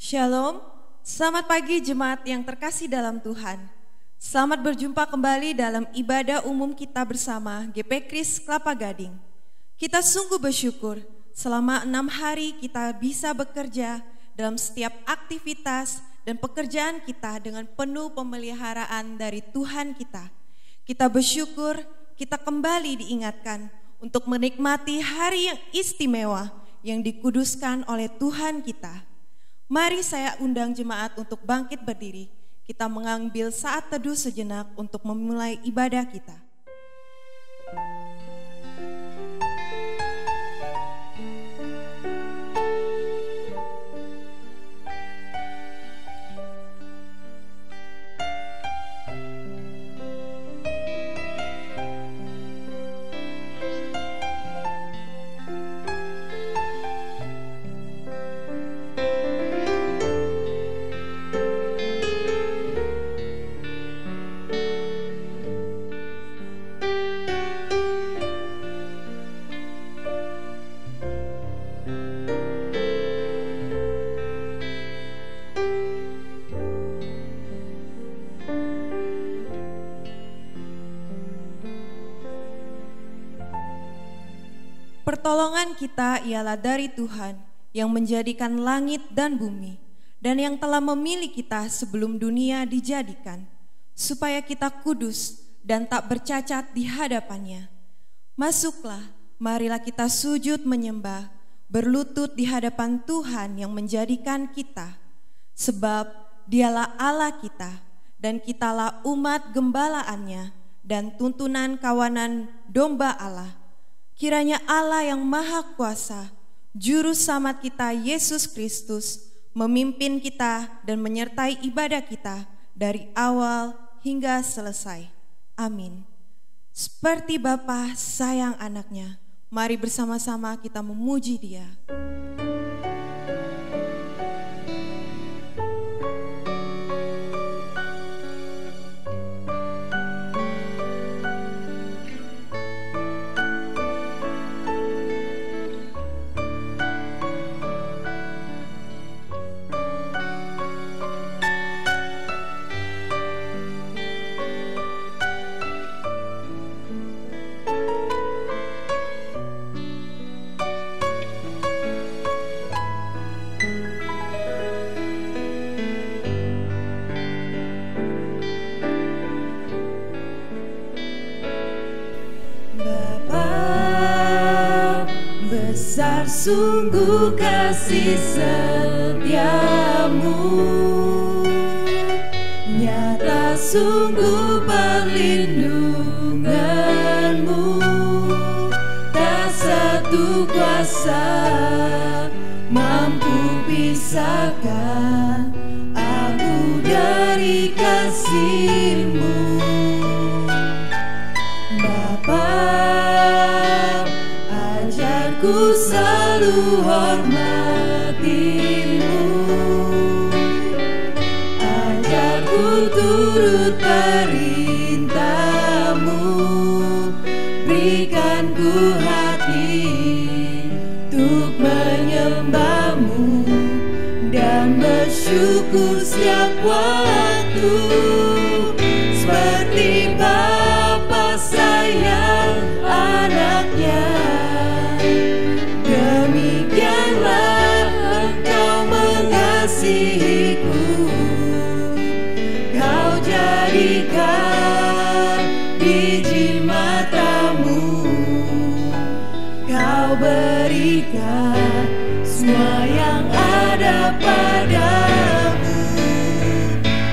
Shalom, selamat pagi jemaat yang terkasih dalam Tuhan. Selamat berjumpa kembali dalam ibadah umum kita bersama GP Kris Kelapa Gading. Kita sungguh bersyukur selama 6 hari kita bisa bekerja dalam setiap aktivitas dan pekerjaan kita dengan penuh pemeliharaan dari Tuhan kita. Kita bersyukur kita kembali diingatkan untuk menikmati hari yang istimewa yang dikuduskan oleh Tuhan kita. Mari saya undang jemaat untuk bangkit berdiri. Kita mengambil saat teduh sejenak untuk memulai ibadah kita. Pertolongan kita ialah dari Tuhan yang menjadikan langit dan bumi dan yang telah memilih kita sebelum dunia dijadikan, supaya kita kudus dan tak bercacat di hadapannya. Masuklah, marilah kita sujud menyembah, berlutut di hadapan Tuhan yang menjadikan kita. Sebab dialah Allah kita dan kitalah umat gembalaannya dan tuntunan kawanan domba Allah. Kiranya Allah yang Maha Kuasa, Juru Selamat kita Yesus Kristus, memimpin kita dan menyertai ibadah kita dari awal hingga selesai. Amin. Seperti Bapa sayang anaknya, mari bersama-sama kita memuji Dia. Besar sungguh kasih setiamu, nyata sungguh perlindunganmu. Tak satu kuasa mampu pisahkan aku dari kasih-Mu. Ku selalu hormati-Mu, ajarku turut perintah-Mu, berikan ku hati untuk menyembah-Mu dan bersyukur setiap waktu, seperti Bapa sayang anaknya. Kau jadikan biji matamu, Kau berikan semua yang ada padamu,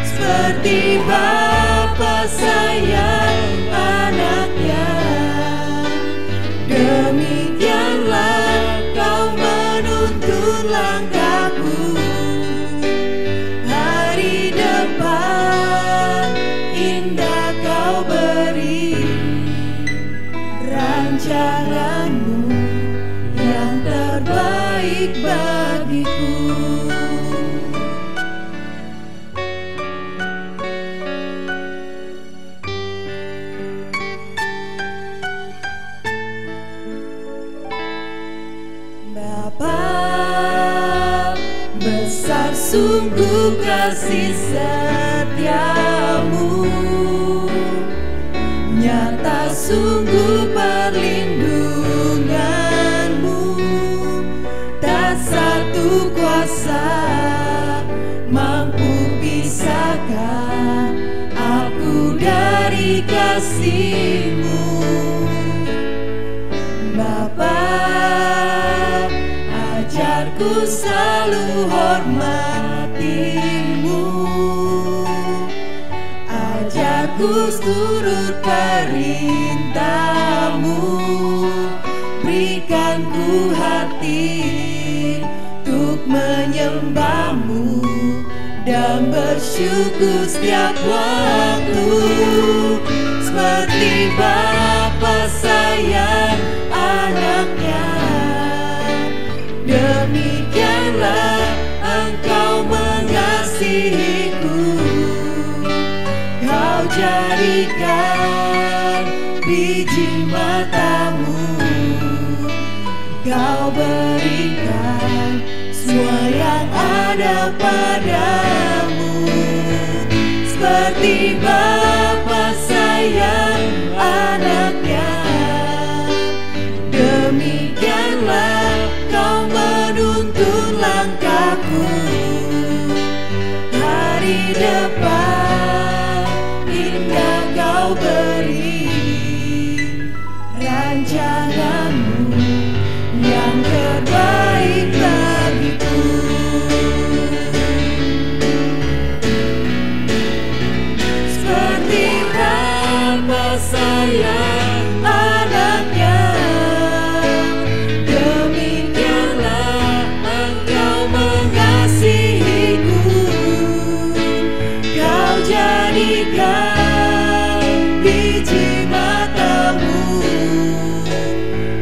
seperti Bapa sayang anaknya. Demikianlah Kau menuntun langkahku, hari depan sungguh kasih setiamu, nyata sungguh perlindunganmu. Tak satu kuasa mampu pisahkan aku dari kasih-Mu. Bapa, ajarku selalu hormati-Mu, ajarku turut perintah-Mu, berikan ku hati untuk menyembah-Mu dan bersyukur setiap waktu. Seperti Bapa sayang anaknya, demikianlah Engkau mengasihiku. Kau jadikan biji mata-Mu, Kau berikan semua yang ada padamu. Seperti Bapa sayang anaknya, demikianlah Kau menuntun langkahku. Hari depan indah Kau beri, rancangan-Mu yang terbaik bagiku. Seperti Bapa sayang anaknya, demikianlah Engkau mengasihiku. Kau jadikan biji mata-Mu,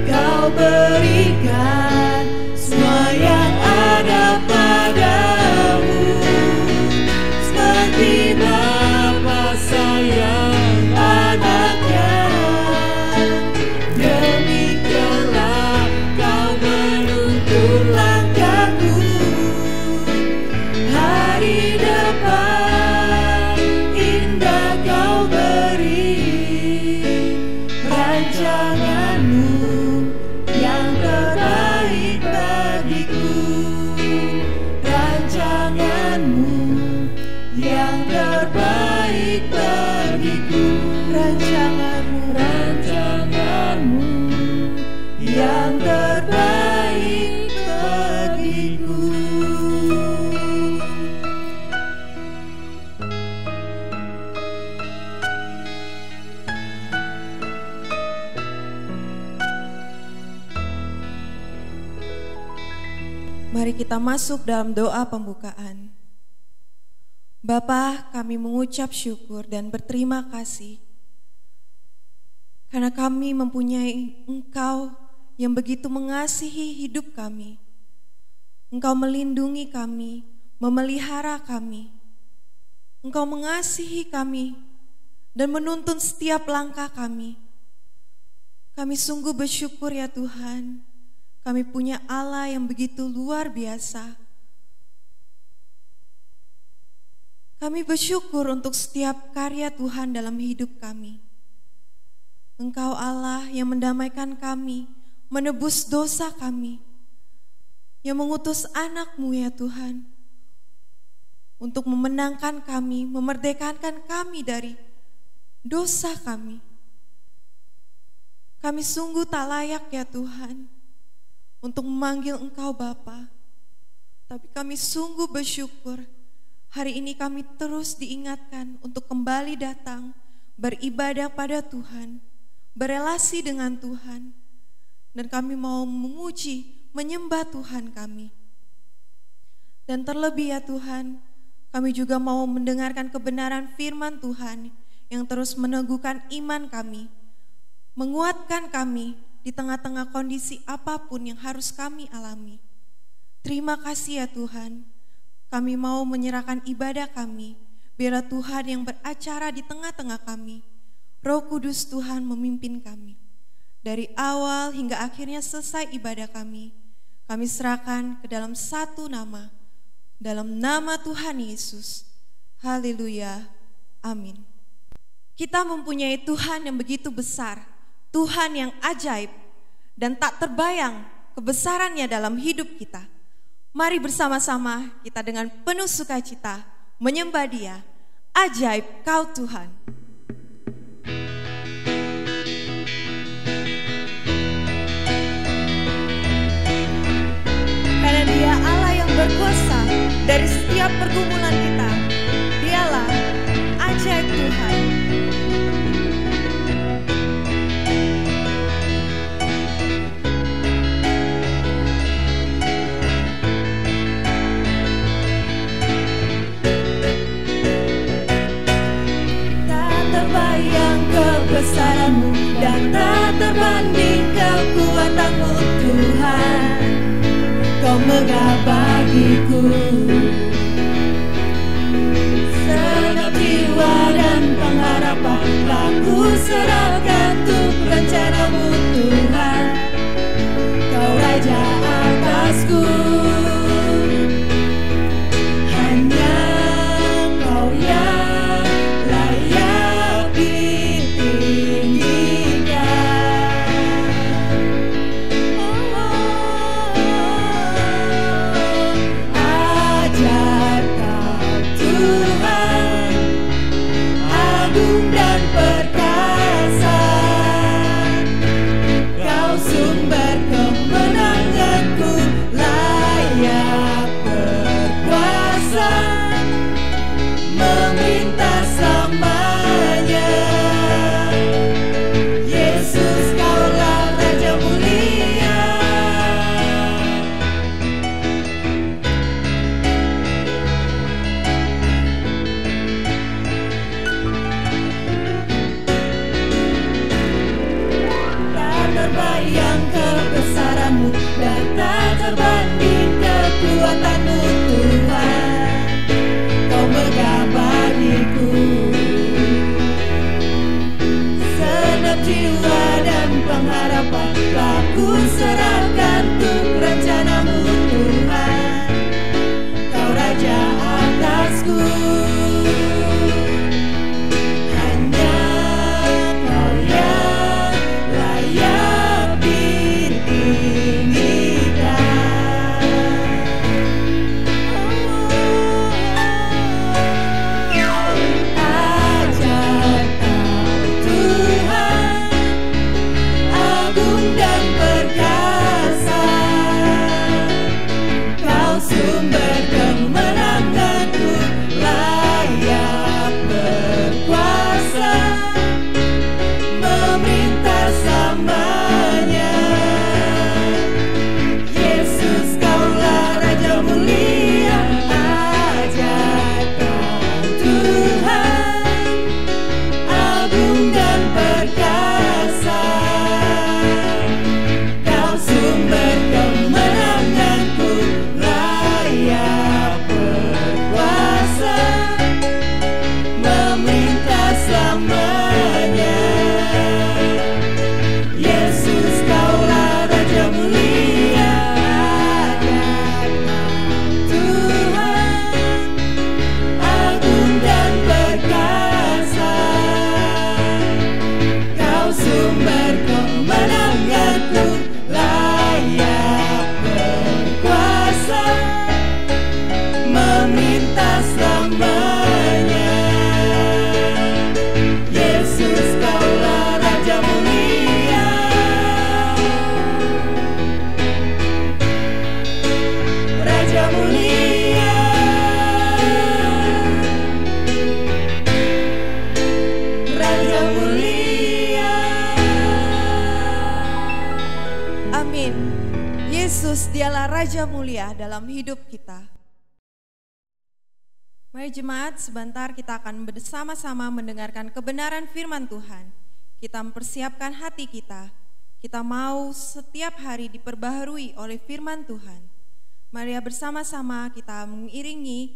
Kau berikan semua yang ada padamu. Seperti Bapa sayang anaknya, demikianlah Kau menuntun langkahku. Hari depan indah Kau beri, rancangan-Mu yang terbaik bagiku. Rancangan-Mu yang terbaik bagiku. Rancangan-Mu, rancangan-Mu yang terbaik bagiku. Mari kita masuk dalam doa pembukaan. Bapa, kami mengucap syukur dan berterima kasih karena kami mempunyai Engkau yang begitu mengasihi hidup kami. Engkau melindungi kami, memelihara kami. Engkau mengasihi kami dan menuntun setiap langkah kami. Kami sungguh bersyukur ya Tuhan. Kami punya Allah yang begitu luar biasa. Kami bersyukur untuk setiap karya Tuhan dalam hidup kami. Engkau Allah yang mendamaikan kami, menebus dosa kami, yang mengutus anak-Mu ya Tuhan, untuk memenangkan kami, memerdekakan kami dari dosa kami. Kami sungguh tak layak ya Tuhan untuk memanggil Engkau Bapa. Tapi kami sungguh bersyukur hari ini kami terus diingatkan untuk kembali datang beribadah pada Tuhan, berelasi dengan Tuhan. Dan kami mau memuji, menyembah Tuhan kami. Dan terlebih ya Tuhan, kami juga mau mendengarkan kebenaran firman Tuhan yang terus meneguhkan iman kami, menguatkan kami di tengah-tengah kondisi apapun yang harus kami alami. Terima kasih ya Tuhan, kami mau menyerahkan ibadah kami, biarlah Tuhan yang beracara di tengah-tengah kami. Roh Kudus Tuhan memimpin kami. Dari awal hingga akhirnya selesai ibadah kami serahkan ke dalam satu nama, Dalam nama Tuhan Yesus. Haleluya. Amin. Kita mempunyai Tuhan yang begitu besar, Tuhan yang ajaib, dan tak terbayang kebesarannya dalam hidup kita. Mari bersama-sama kita dengan penuh sukacita menyembah Dia. Ajaib Kau Tuhan. Karena Dia Allah yang berkuasa dari setiap pergumulan kita. Dialah ajaib Tuhan. Kebesaranmu dan tak terbanding kekuatanmu Tuhan, Kau megah bagiku. Segenap jiwa dan pengharapan telah ku serahkan untuk rencanamu Tuhan, Kau Raja atasku. Dialah Raja mulia dalam hidup kita. Mari jemaat, sebentar kita akan bersama-sama mendengarkan kebenaran firman Tuhan. Kita mempersiapkan hati kita. Kita mau setiap hari diperbaharui oleh firman Tuhan. Mari bersama-sama kita mengiringi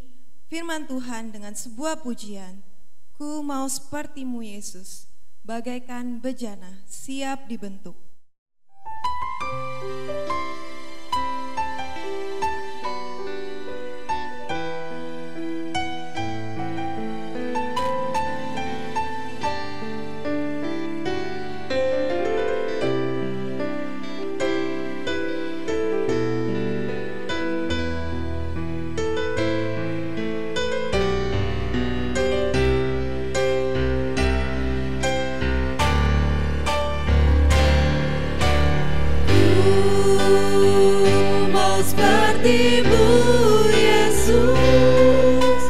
firman Tuhan dengan sebuah pujian. Ku mau sepertimu Yesus, bagaikan bejana siap dibentuk. seperti-Mu Yesus,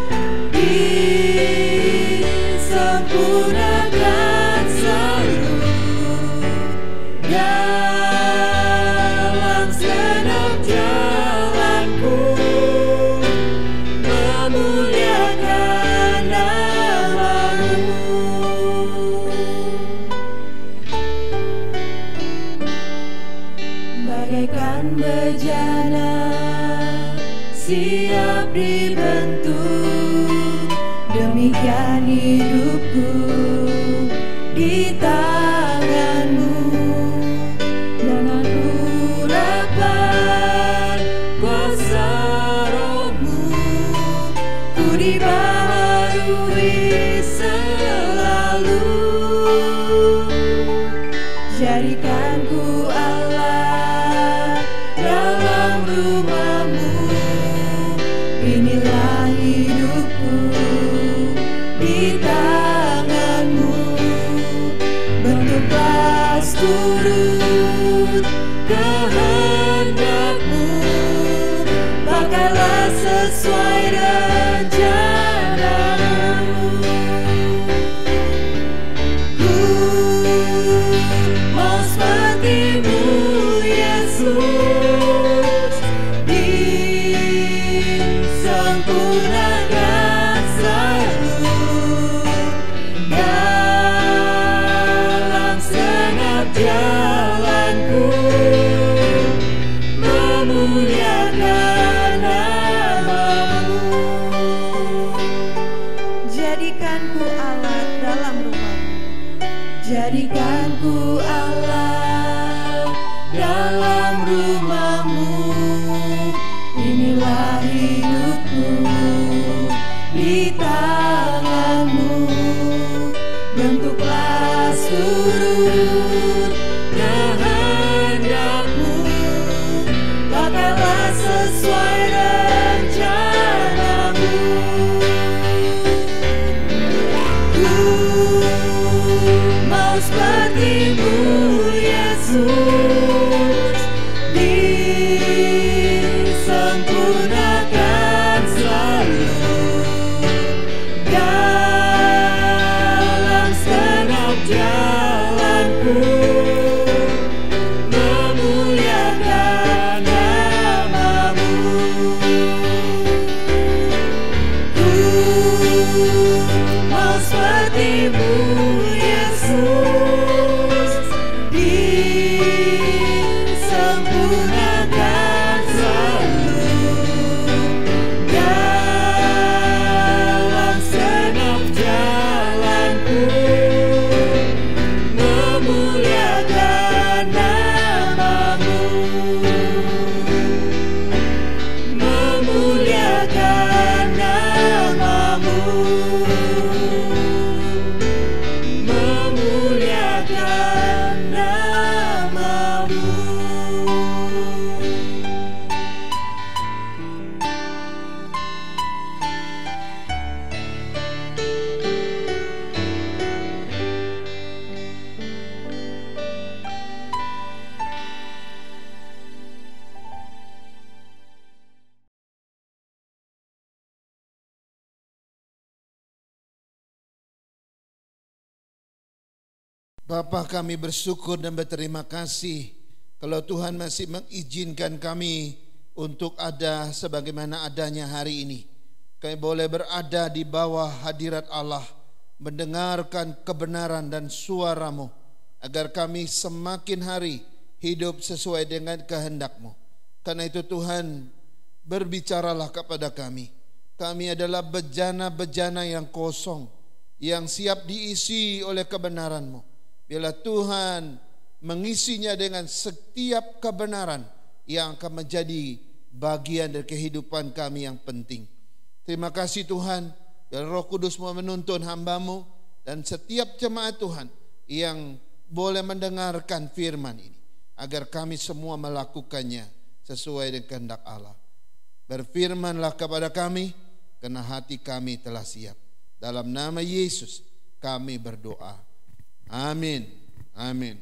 disempurnakan selalu dalam segenap jalanku, memuliakan nama-Mu. Bagaikan bejana siap dibentuk, demikian hidupku di tangan-Mu. Dengan urapan kuasa Roh-Mu, ku dibaharui selalu. Jadikan ku Allah dalam rumah-Mu, inilah hidupku di tangan-Mu. Bentuklah seturut kehendak-Mu, pakailah sesuai rencana-Mu. Ku mau seperti-Mu Yesus, disempurnakan selalu dalam segenap jalanku, memuliakan nama-Mu. Jadikan ku Allah dalam rumah-Mu, jadikan ku Allah dalam rumah-Mu, inilah hidupku di tangan-Mu. Bentuklah seturut kehendak-Mu, pakailah sesuai rencana-Mu. Ku mau seperti-Mu Yesus, disempurnakan selalu dalam segenap jalanku, memuliakan nama-Mu. Ku mau seperti-Mu Yesus, disempurnakan selalu dalam segenap jalanku, memuliakan nama-Mu, memuliakan nama-Mu, memuliakan nama-Mu. Bapa, kami bersyukur dan berterima kasih kalau Tuhan masih mengizinkan kami untuk ada sebagaimana adanya hari ini. Kami boleh berada di bawah hadirat Allah, mendengarkan kebenaran dan suara-Mu, agar kami semakin hari hidup sesuai dengan kehendak-Mu. Karena itu Tuhan, berbicaralah kepada kami. Kami adalah bejana-bejana yang kosong, yang siap diisi oleh kebenaran-Mu. Bila Tuhan mengisinya dengan setiap kebenaran yang akan menjadi bagian dari kehidupan kami yang penting. Terima kasih Tuhan, biar Roh Kudus mau menuntun hamba-Mu dan setiap jemaat Tuhan yang boleh mendengarkan firman ini, agar kami semua melakukannya sesuai dengan kehendak Allah. Berfirmanlah kepada kami, karena hati kami telah siap. Dalam nama Yesus kami berdoa. Amin. Amin.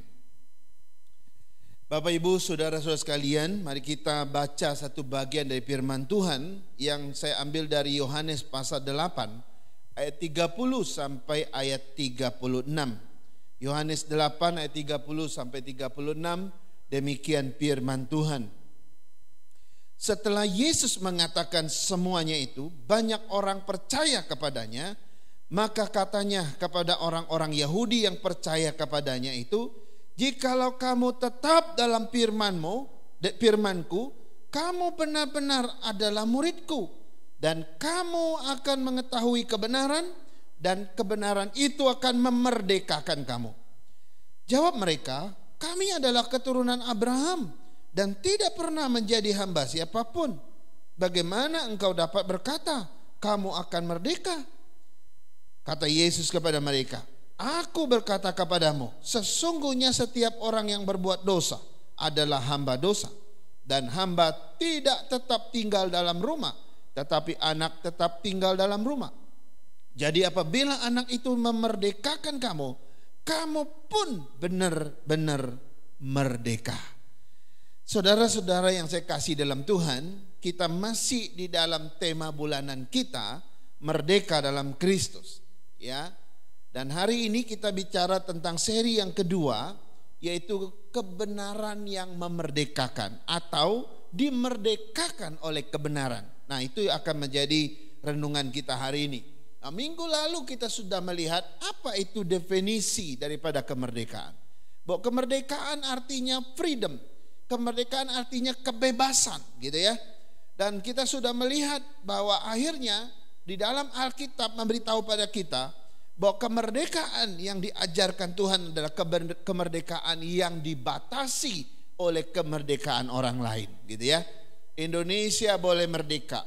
Bapak Ibu Saudara-saudara sekalian, mari kita baca satu bagian dari firman Tuhan yang saya ambil dari Yohanes pasal 8 ayat 30 sampai ayat 36. Yohanes 8 ayat 30 sampai 36, demikian firman Tuhan. Setelah Yesus mengatakan semuanya itu, banyak orang percaya kepadanya. Maka katanya kepada orang-orang Yahudi yang percaya kepadanya itu, jikalau kamu tetap dalam firmanku, kamu benar-benar adalah muridku, dan kamu akan mengetahui kebenaran, dan kebenaran itu akan memerdekakan kamu. Jawab mereka, kami adalah keturunan Abraham dan tidak pernah menjadi hamba siapapun. Bagaimana engkau dapat berkata, kamu akan merdeka? Kata Yesus kepada mereka, aku berkata kepadamu, sesungguhnya setiap orang yang berbuat dosa adalah hamba dosa. Dan hamba tidak tetap tinggal dalam rumah, tetapi anak tetap tinggal dalam rumah. Jadi apabila anak itu memerdekakan kamu, kamu pun benar-benar merdeka. Saudara-saudara yang saya kasih dalam Tuhan, kita masih di dalam tema bulanan kita, merdeka dalam Kristus. Ya, dan hari ini kita bicara tentang seri yang kedua, yaitu kebenaran yang memerdekakan atau dimerdekakan oleh kebenaran. Nah, itu akan menjadi renungan kita hari ini. Nah, minggu lalu kita sudah melihat apa itu definisi daripada kemerdekaan. Bahwa kemerdekaan artinya freedom, kemerdekaan artinya kebebasan, gitu ya. Dan kita sudah melihat bahwa akhirnya di dalam Alkitab memberitahu pada kita bahwa kemerdekaan yang diajarkan Tuhan adalah kemerdekaan yang dibatasi oleh kemerdekaan orang lain, gitu ya. Indonesia boleh merdeka,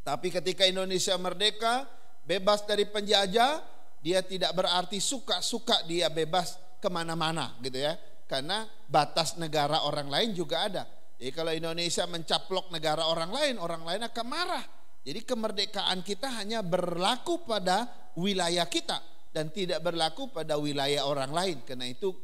tapi ketika Indonesia merdeka, bebas dari penjajah, dia tidak berarti suka-suka dia bebas kemana-mana, gitu ya. Karena batas negara orang lain juga ada. Jadi kalau Indonesia mencaplok negara orang lain akan marah. Jadi kemerdekaan kita hanya berlaku pada wilayah kita dan tidak berlaku pada wilayah orang lain. Karena itu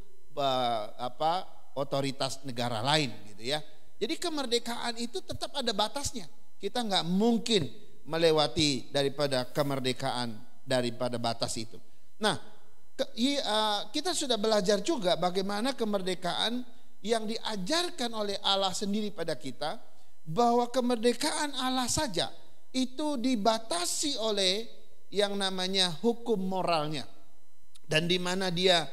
otoritas negara lain, gitu ya. Jadi kemerdekaan itu tetap ada batasnya. Kita nggak mungkin melewati daripada kemerdekaan daripada batas itu. Nah, kita sudah belajar juga bagaimana kemerdekaan yang diajarkan oleh Allah sendiri pada kita, bahwa kemerdekaan Allah saja itu dibatasi oleh yang namanya hukum moralnya, dan di mana dia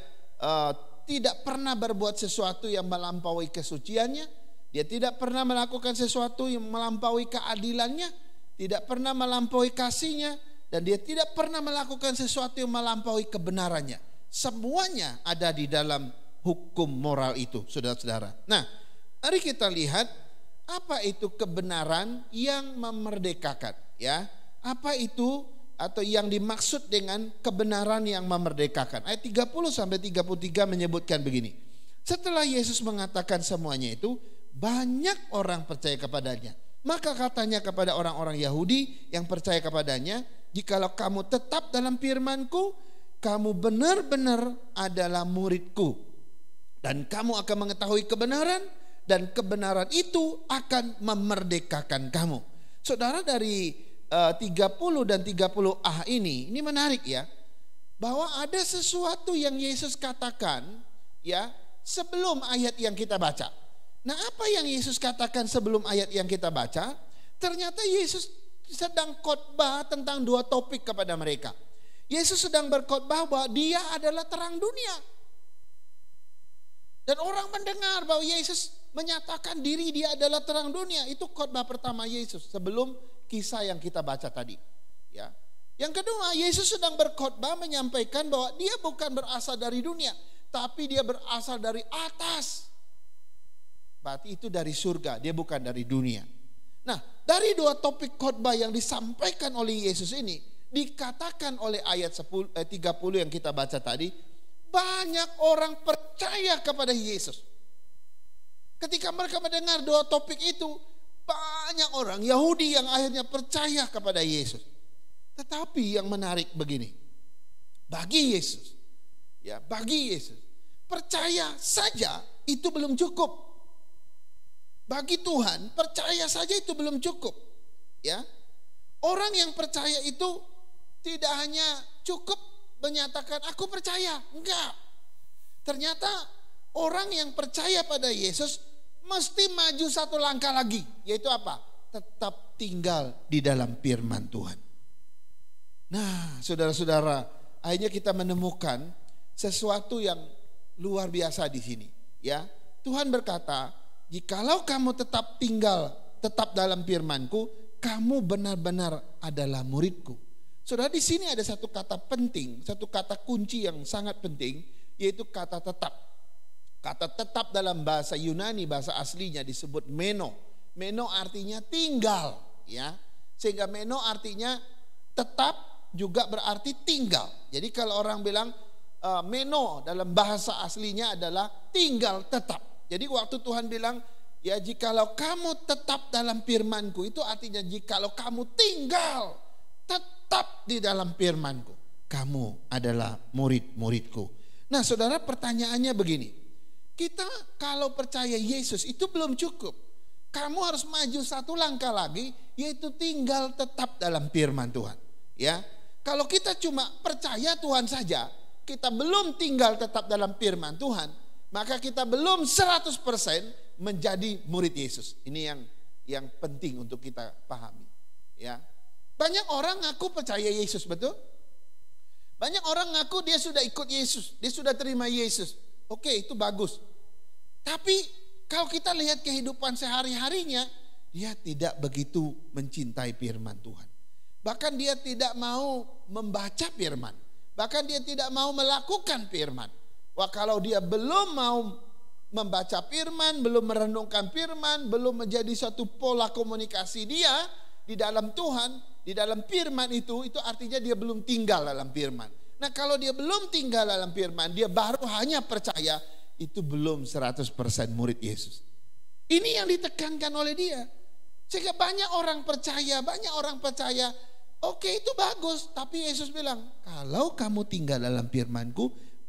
tidak pernah berbuat sesuatu yang melampaui kesuciannya, dia tidak pernah melakukan sesuatu yang melampaui keadilannya, tidak pernah melampaui kasihnya, dan dia tidak pernah melakukan sesuatu yang melampaui kebenarannya. Semuanya ada di dalam hukum moral itu, saudara-saudara. Nah, mari kita lihat apa itu kebenaran yang memerdekakan, ya. Apa itu atau yang dimaksud dengan kebenaran yang memerdekakan? Ayat 30 sampai 33 menyebutkan begini. Setelah Yesus mengatakan semuanya itu, banyak orang percaya kepadanya. Maka katanya kepada orang-orang Yahudi yang percaya kepadanya, jikalau kamu tetap dalam firman-Ku, kamu benar-benar adalah murid-Ku, dan kamu akan mengetahui kebenaran, dan kebenaran itu akan memerdekakan kamu. Saudara, dari 30 dan 30a ini menarik ya, bahwa ada sesuatu yang Yesus katakan ya sebelum ayat yang kita baca. Nah, apa yang Yesus katakan sebelum ayat yang kita baca? Ternyata Yesus sedang khotbah tentang dua topik kepada mereka. Yesus sedang berkhotbah bahwa dia adalah terang dunia. Dan orang mendengar bahwa Yesus menyatakan diri dia adalah terang dunia. Itu khotbah pertama Yesus sebelum kisah yang kita baca tadi. Ya. Yang kedua, Yesus sedang berkhotbah menyampaikan bahwa dia bukan berasal dari dunia, tapi dia berasal dari atas. Berarti itu dari surga, dia bukan dari dunia. Nah, dari dua topik khotbah yang disampaikan oleh Yesus ini, dikatakan oleh ayat 30 yang kita baca tadi, banyak orang percaya kepada Yesus. Ketika mereka mendengar dua topik itu, banyak orang Yahudi yang akhirnya percaya kepada Yesus. Tetapi yang menarik begini, bagi Yesus, percaya saja itu belum cukup. Bagi Tuhan, percaya saja itu belum cukup. Ya, orang yang percaya itu tidak hanya cukup menyatakan aku percaya, enggak. Ternyata orang yang percaya pada Yesus mesti maju satu langkah lagi, yaitu apa? Tetap tinggal di dalam firman Tuhan. Nah, saudara-saudara, akhirnya kita menemukan sesuatu yang luar biasa di sini. Ya, Tuhan berkata, jikalau kamu tetap dalam firman-Ku, kamu benar-benar adalah murid-Ku. Saudara, di sini ada satu kata penting, satu kata kunci yang sangat penting, yaitu kata tetap. Kata tetap dalam bahasa Yunani, bahasa aslinya disebut meno. Meno artinya tinggal, ya. Sehingga meno artinya tetap juga berarti tinggal. Jadi kalau orang bilang meno dalam bahasa aslinya adalah tinggal tetap. Jadi waktu Tuhan bilang, ya jikalau kamu tetap dalam firman-Ku, itu artinya jikalau kamu tinggal tetap di dalam firman-Ku, kamu adalah murid-murid-Ku. Nah, saudara, pertanyaannya begini. Kita kalau percaya Yesus itu belum cukup. Kamu harus maju satu langkah lagi, yaitu tinggal tetap dalam firman Tuhan. Ya, kalau kita cuma percaya Tuhan saja, kita belum tinggal tetap dalam firman Tuhan, maka kita belum 100% menjadi murid Yesus. Ini yang penting untuk kita pahami. Ya, banyak orang ngaku percaya Yesus, betul? Banyak orang ngaku dia sudah ikut Yesus, dia sudah terima Yesus. Oke, itu bagus. Tapi kalau kita lihat kehidupan sehari-harinya, dia tidak begitu mencintai firman Tuhan. Bahkan dia tidak mau membaca firman. Bahkan dia tidak mau melakukan firman. Wah, kalau dia belum mau membaca firman, belum merenungkan firman, belum menjadi suatu pola komunikasi dia di dalam Tuhan, di dalam firman itu artinya dia belum tinggal dalam firman. Nah, kalau dia belum tinggal dalam firman, dia baru hanya percaya, itu belum 100% murid Yesus. Ini yang ditekankan oleh dia. Sehingga banyak orang percaya, oke, itu bagus. Tapi Yesus bilang, kalau kamu tinggal dalam firman-Ku,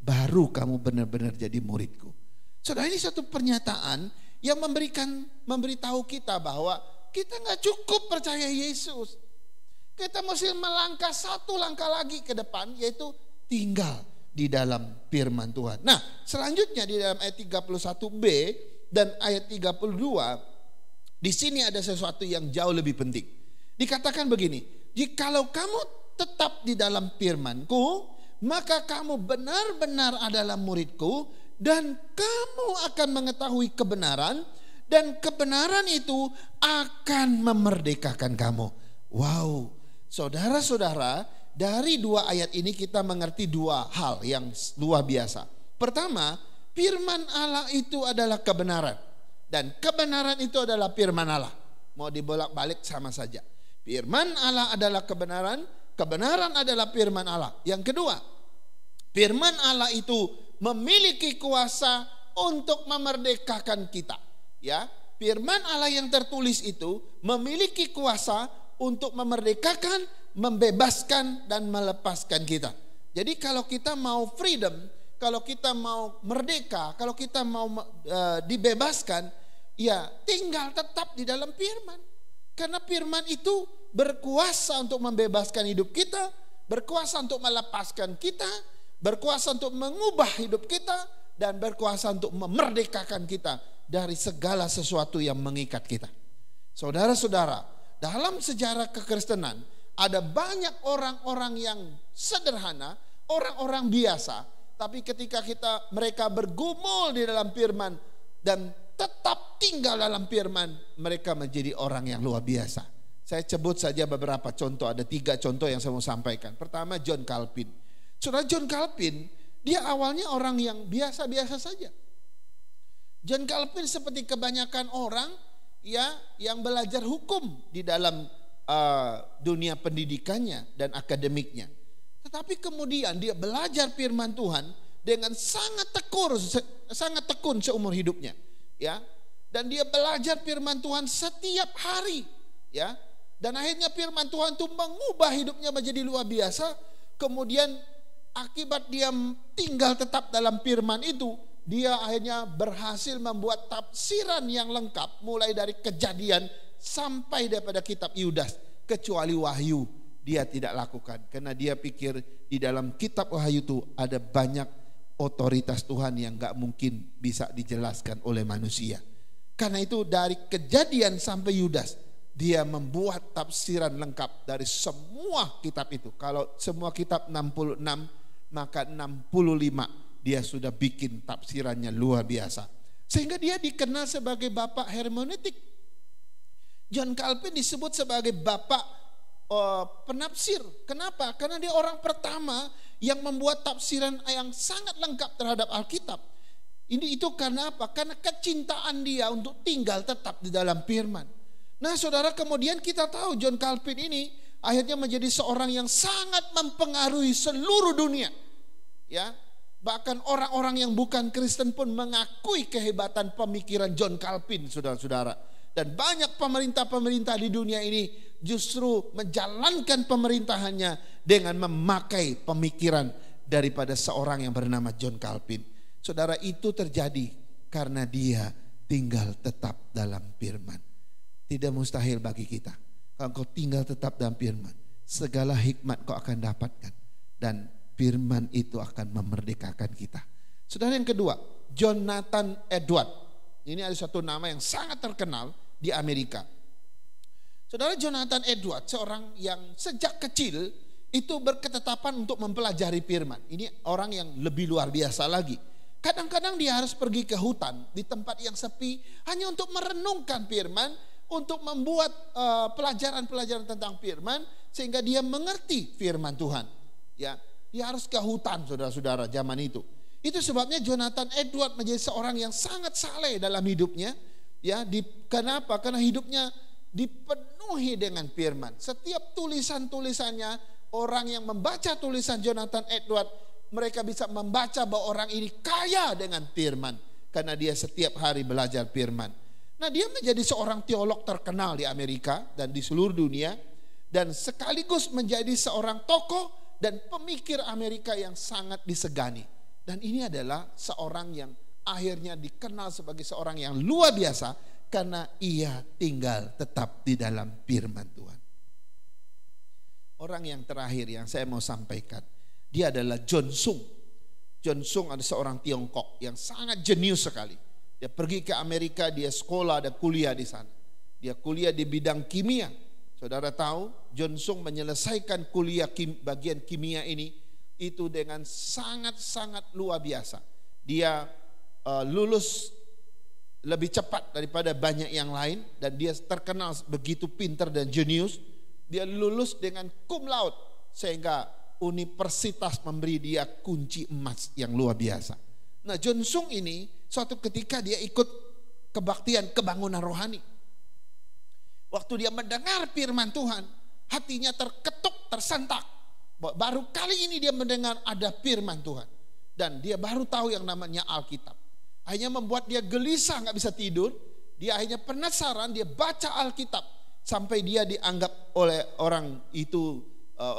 baru kamu benar-benar jadi murid-Ku. Saudara, ini satu pernyataan yang memberitahu kita bahwa kita gak cukup percaya Yesus. Kita mesti melangkah satu langkah lagi ke depan, yaitu tinggal di dalam firman Tuhan. Nah, selanjutnya di dalam ayat 31b dan ayat 32, di sini ada sesuatu yang jauh lebih penting. Dikatakan begini, jikalau kamu tetap di dalam firman-Ku, maka kamu benar-benar adalah murid-Ku, dan kamu akan mengetahui kebenaran, dan kebenaran itu akan memerdekakan kamu. Wow, saudara-saudara, dari dua ayat ini kita mengerti dua hal yang luar biasa. Pertama, firman Allah itu adalah kebenaran, dan kebenaran itu adalah firman Allah. Mau dibolak-balik sama saja. Firman Allah adalah kebenaran, kebenaran adalah firman Allah. Yang kedua, firman Allah itu memiliki kuasa untuk memerdekakan kita. Ya, firman Allah yang tertulis itu memiliki kuasa untuk memerdekakan, membebaskan, dan melepaskan kita. Jadi kalau kita mau freedom, kalau kita mau merdeka, kalau kita mau dibebaskan, ya tinggal tetap di dalam firman. Karena firman itu berkuasa untuk membebaskan hidup kita, berkuasa untuk melepaskan kita, berkuasa untuk mengubah hidup kita, dan berkuasa untuk memerdekakan kita dari segala sesuatu yang mengikat kita. Saudara-saudara, dalam sejarah kekristenan ada banyak orang-orang yang sederhana, orang-orang biasa, tapi ketika mereka bergumul di dalam firman dan tetap tinggal dalam firman, mereka menjadi orang yang luar biasa. Saya sebut saja beberapa contoh, ada 3 contoh yang saya mau sampaikan. Pertama, John Calvin. Saudara, John Calvin, dia awalnya orang yang biasa-biasa saja. John Calvin seperti kebanyakan orang ya yang belajar hukum di dalam dunia pendidikannya dan akademiknya. Tetapi kemudian dia belajar firman Tuhan dengan sangat tekun seumur hidupnya, ya. Dan dia belajar firman Tuhan setiap hari, ya. Dan akhirnya firman Tuhan itu mengubah hidupnya menjadi luar biasa. Kemudian akibat dia tinggal tetap dalam firman itu, dia akhirnya berhasil membuat tafsiran yang lengkap mulai dari Kejadian sampai daripada kitab Yudas, kecuali Wahyu dia tidak lakukan karena dia pikir di dalam kitab Wahyu itu ada banyak otoritas Tuhan yang gak mungkin bisa dijelaskan oleh manusia. Karena itu dari Kejadian sampai Yudas dia membuat tafsiran lengkap dari semua kitab itu. Kalau semua kitab 66, maka 65 dia sudah bikin tafsirannya luar biasa. Sehingga dia dikenal sebagai bapak hermeneutik. John Calvin disebut sebagai bapak penafsir. Kenapa? Karena dia orang pertama yang membuat tafsiran yang sangat lengkap terhadap Alkitab. Itu karena apa? Karena kecintaan dia untuk tinggal tetap di dalam firman. Nah saudara, kemudian kita tahu John Calvin ini akhirnya menjadi seorang yang sangat mempengaruhi seluruh dunia. Ya, bahkan orang-orang yang bukan Kristen pun mengakui kehebatan pemikiran John Calvin, saudara-saudara. Dan banyak pemerintah-pemerintah di dunia ini justru menjalankan pemerintahannya dengan memakai pemikiran daripada seorang yang bernama John Calvin. Saudara, itu terjadi karena dia tinggal tetap dalam firman. Tidak mustahil bagi kita. Kalau kau tinggal tetap dalam firman, segala hikmat kau akan dapatkan. Dan firman itu akan memerdekakan kita. Saudara, yang kedua, Jonathan Edward. Ini ada satu nama yang sangat terkenal di Amerika. Saudara, Jonathan Edward seorang yang sejak kecil itu berketetapan untuk mempelajari firman. Ini orang yang lebih luar biasa lagi. Kadang-kadang dia harus pergi ke hutan di tempat yang sepi hanya untuk merenungkan firman, untuk membuat pelajaran-pelajaran tentang firman sehingga dia mengerti firman Tuhan. Ya, dia harus ke hutan, saudara-saudara, zaman itu. Itu sebabnya Jonathan Edward menjadi seorang yang sangat saleh dalam hidupnya. Ya, kenapa? Karena hidupnya dipenuhi dengan firman. Setiap tulisan-tulisannya, orang yang membaca tulisan Jonathan Edward, mereka bisa membaca bahwa orang ini kaya dengan firman karena dia setiap hari belajar firman. Nah, dia menjadi seorang teolog terkenal di Amerika dan di seluruh dunia, dan sekaligus menjadi seorang tokoh dan pemikir Amerika yang sangat disegani. Dan ini adalah seorang yang akhirnya dikenal sebagai seorang yang luar biasa karena ia tinggal tetap di dalam firman Tuhan. Orang yang terakhir yang saya mau sampaikan, dia adalah John Sung. John Sung adalah seorang Tiongkok yang sangat jenius sekali. Dia pergi ke Amerika, dia sekolah, ada kuliah di sana. Dia kuliah di bidang kimia. Saudara tahu, John Sung menyelesaikan kuliah bagian kimia ini itu dengan sangat-sangat luar biasa. Dia lulus lebih cepat daripada banyak yang lain dan dia terkenal begitu pintar dan jenius. Dia lulus dengan cum laude sehingga universitas memberi dia kunci emas yang luar biasa. Nah, John Sung ini suatu ketika dia ikut kebaktian kebangunan rohani. Waktu dia mendengar firman Tuhan, hatinya terketuk, tersentak. Baru kali ini dia mendengar ada firman Tuhan. Dan dia baru tahu yang namanya Alkitab. Akhirnya membuat dia gelisah, gak bisa tidur. Dia akhirnya penasaran, dia baca Alkitab. Sampai dia dianggap oleh orang itu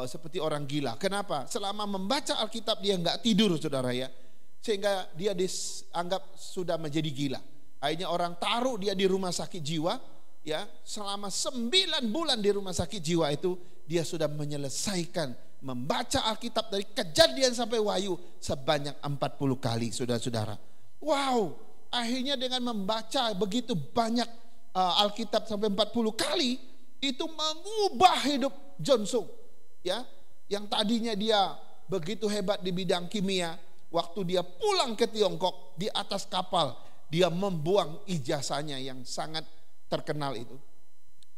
seperti orang gila. Kenapa? Selama membaca Alkitab dia gak tidur, saudara ya. Sehingga dia dianggap sudah menjadi gila. Akhirnya orang taruh dia di rumah sakit jiwa. Ya, selama 9 bulan di rumah sakit jiwa itu dia sudah menyelesaikan membaca Alkitab dari Kejadian sampai Wahyu sebanyak 40 kali, saudara-saudara. Wow, akhirnya dengan membaca begitu banyak Alkitab sampai 40 kali itu mengubah hidup John Sung. Ya, yang tadinya dia begitu hebat di bidang kimia, waktu dia pulang ke Tiongkok di atas kapal, dia membuang ijazahnya yang sangat terkenal itu.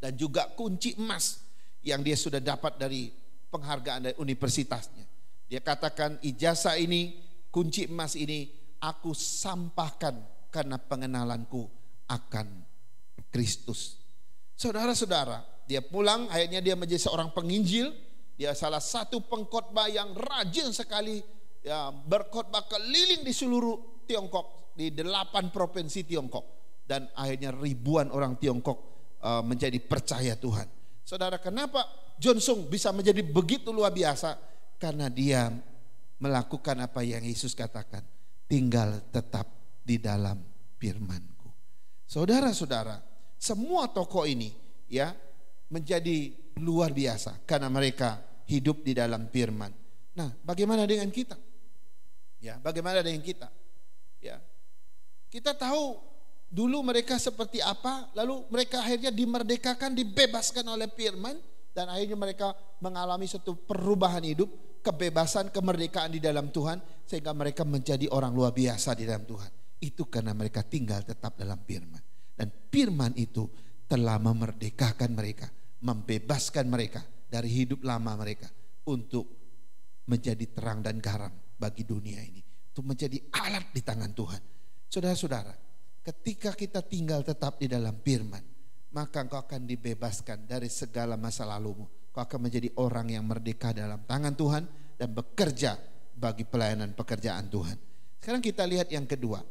Dan juga kunci emas yang dia sudah dapat dari penghargaan dari universitasnya. Dia katakan ijazah ini, kunci emas ini aku sampahkan karena pengenalanku akan Kristus. Saudara-saudara, dia pulang akhirnya dia menjadi seorang penginjil. Dia salah satu pengkhotbah yang rajin sekali ya, berkhotbah keliling di seluruh Tiongkok, di 8 provinsi Tiongkok, dan akhirnya ribuan orang Tiongkok menjadi percaya Tuhan. Saudara, kenapa John Sung bisa menjadi begitu luar biasa? Karena dia melakukan apa yang Yesus katakan, tinggal tetap di dalam firman-Ku. Saudara-saudara, semua tokoh ini ya menjadi luar biasa karena mereka hidup di dalam firman. Nah, bagaimana dengan kita? Ya, bagaimana dengan kita? Ya. Kita tahu dulu mereka seperti apa, lalu mereka akhirnya dimerdekakan, dibebaskan oleh firman, dan akhirnya mereka mengalami suatu perubahan hidup, kebebasan, kemerdekaan di dalam Tuhan, sehingga mereka menjadi orang luar biasa di dalam Tuhan. Itu karena mereka tinggal tetap dalam firman. Dan firman itu telah memerdekakan mereka, membebaskan mereka dari hidup lama mereka untuk menjadi terang dan garam bagi dunia ini, untuk menjadi alat di tangan Tuhan. Saudara-saudara, ketika kita tinggal tetap di dalam firman, maka engkau akan dibebaskan dari segala masa lalumu. Kau akan menjadi orang yang merdeka dalam tangan Tuhan dan bekerja bagi pelayanan pekerjaan Tuhan. Sekarang kita lihat yang kedua,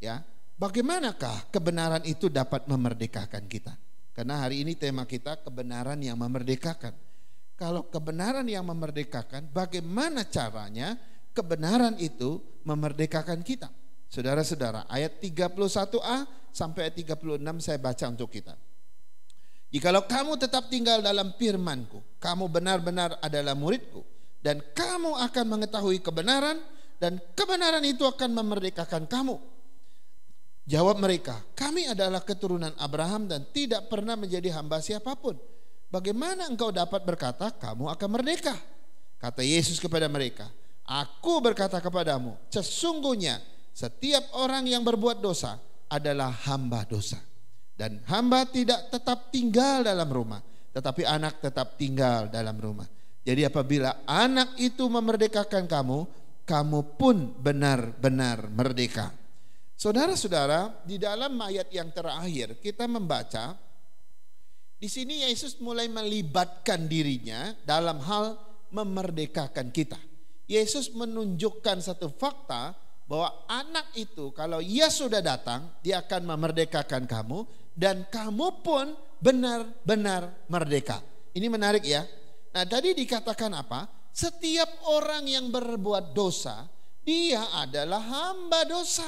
ya. Bagaimanakah kebenaran itu dapat memerdekakan kita? Karena hari ini tema kita kebenaran yang memerdekakan. Kalau kebenaran yang memerdekakan, bagaimana caranya kebenaran itu memerdekakan kita? Saudara-saudara, ayat 31a sampai ayat 36 saya baca untuk kita. Jikalau kamu tetap tinggal dalam firman-Ku, kamu benar-benar adalah murid-Ku, dan kamu akan mengetahui kebenaran, dan kebenaran itu akan memerdekakan kamu. Jawab mereka, kami adalah keturunan Abraham dan tidak pernah menjadi hamba siapapun. Bagaimana engkau dapat berkata kamu akan merdeka? Kata Yesus kepada mereka, aku berkata kepadamu, sesungguhnya setiap orang yang berbuat dosa adalah hamba dosa. Dan hamba tidak tetap tinggal dalam rumah, tetapi anak tetap tinggal dalam rumah. Jadi apabila anak itu memerdekakan kamu, kamu pun benar-benar merdeka. Saudara-saudara, di dalam ayat yang terakhir kita membaca, di sini Yesus mulai melibatkan dirinya dalam hal memerdekakan kita. Yesus menunjukkan satu fakta bahwa anak itu kalau ia sudah datang, dia akan memerdekakan kamu dan kamu pun benar-benar merdeka. Ini menarik ya. Nah, tadi dikatakan apa? Setiap orang yang berbuat dosa, dia adalah hamba dosa.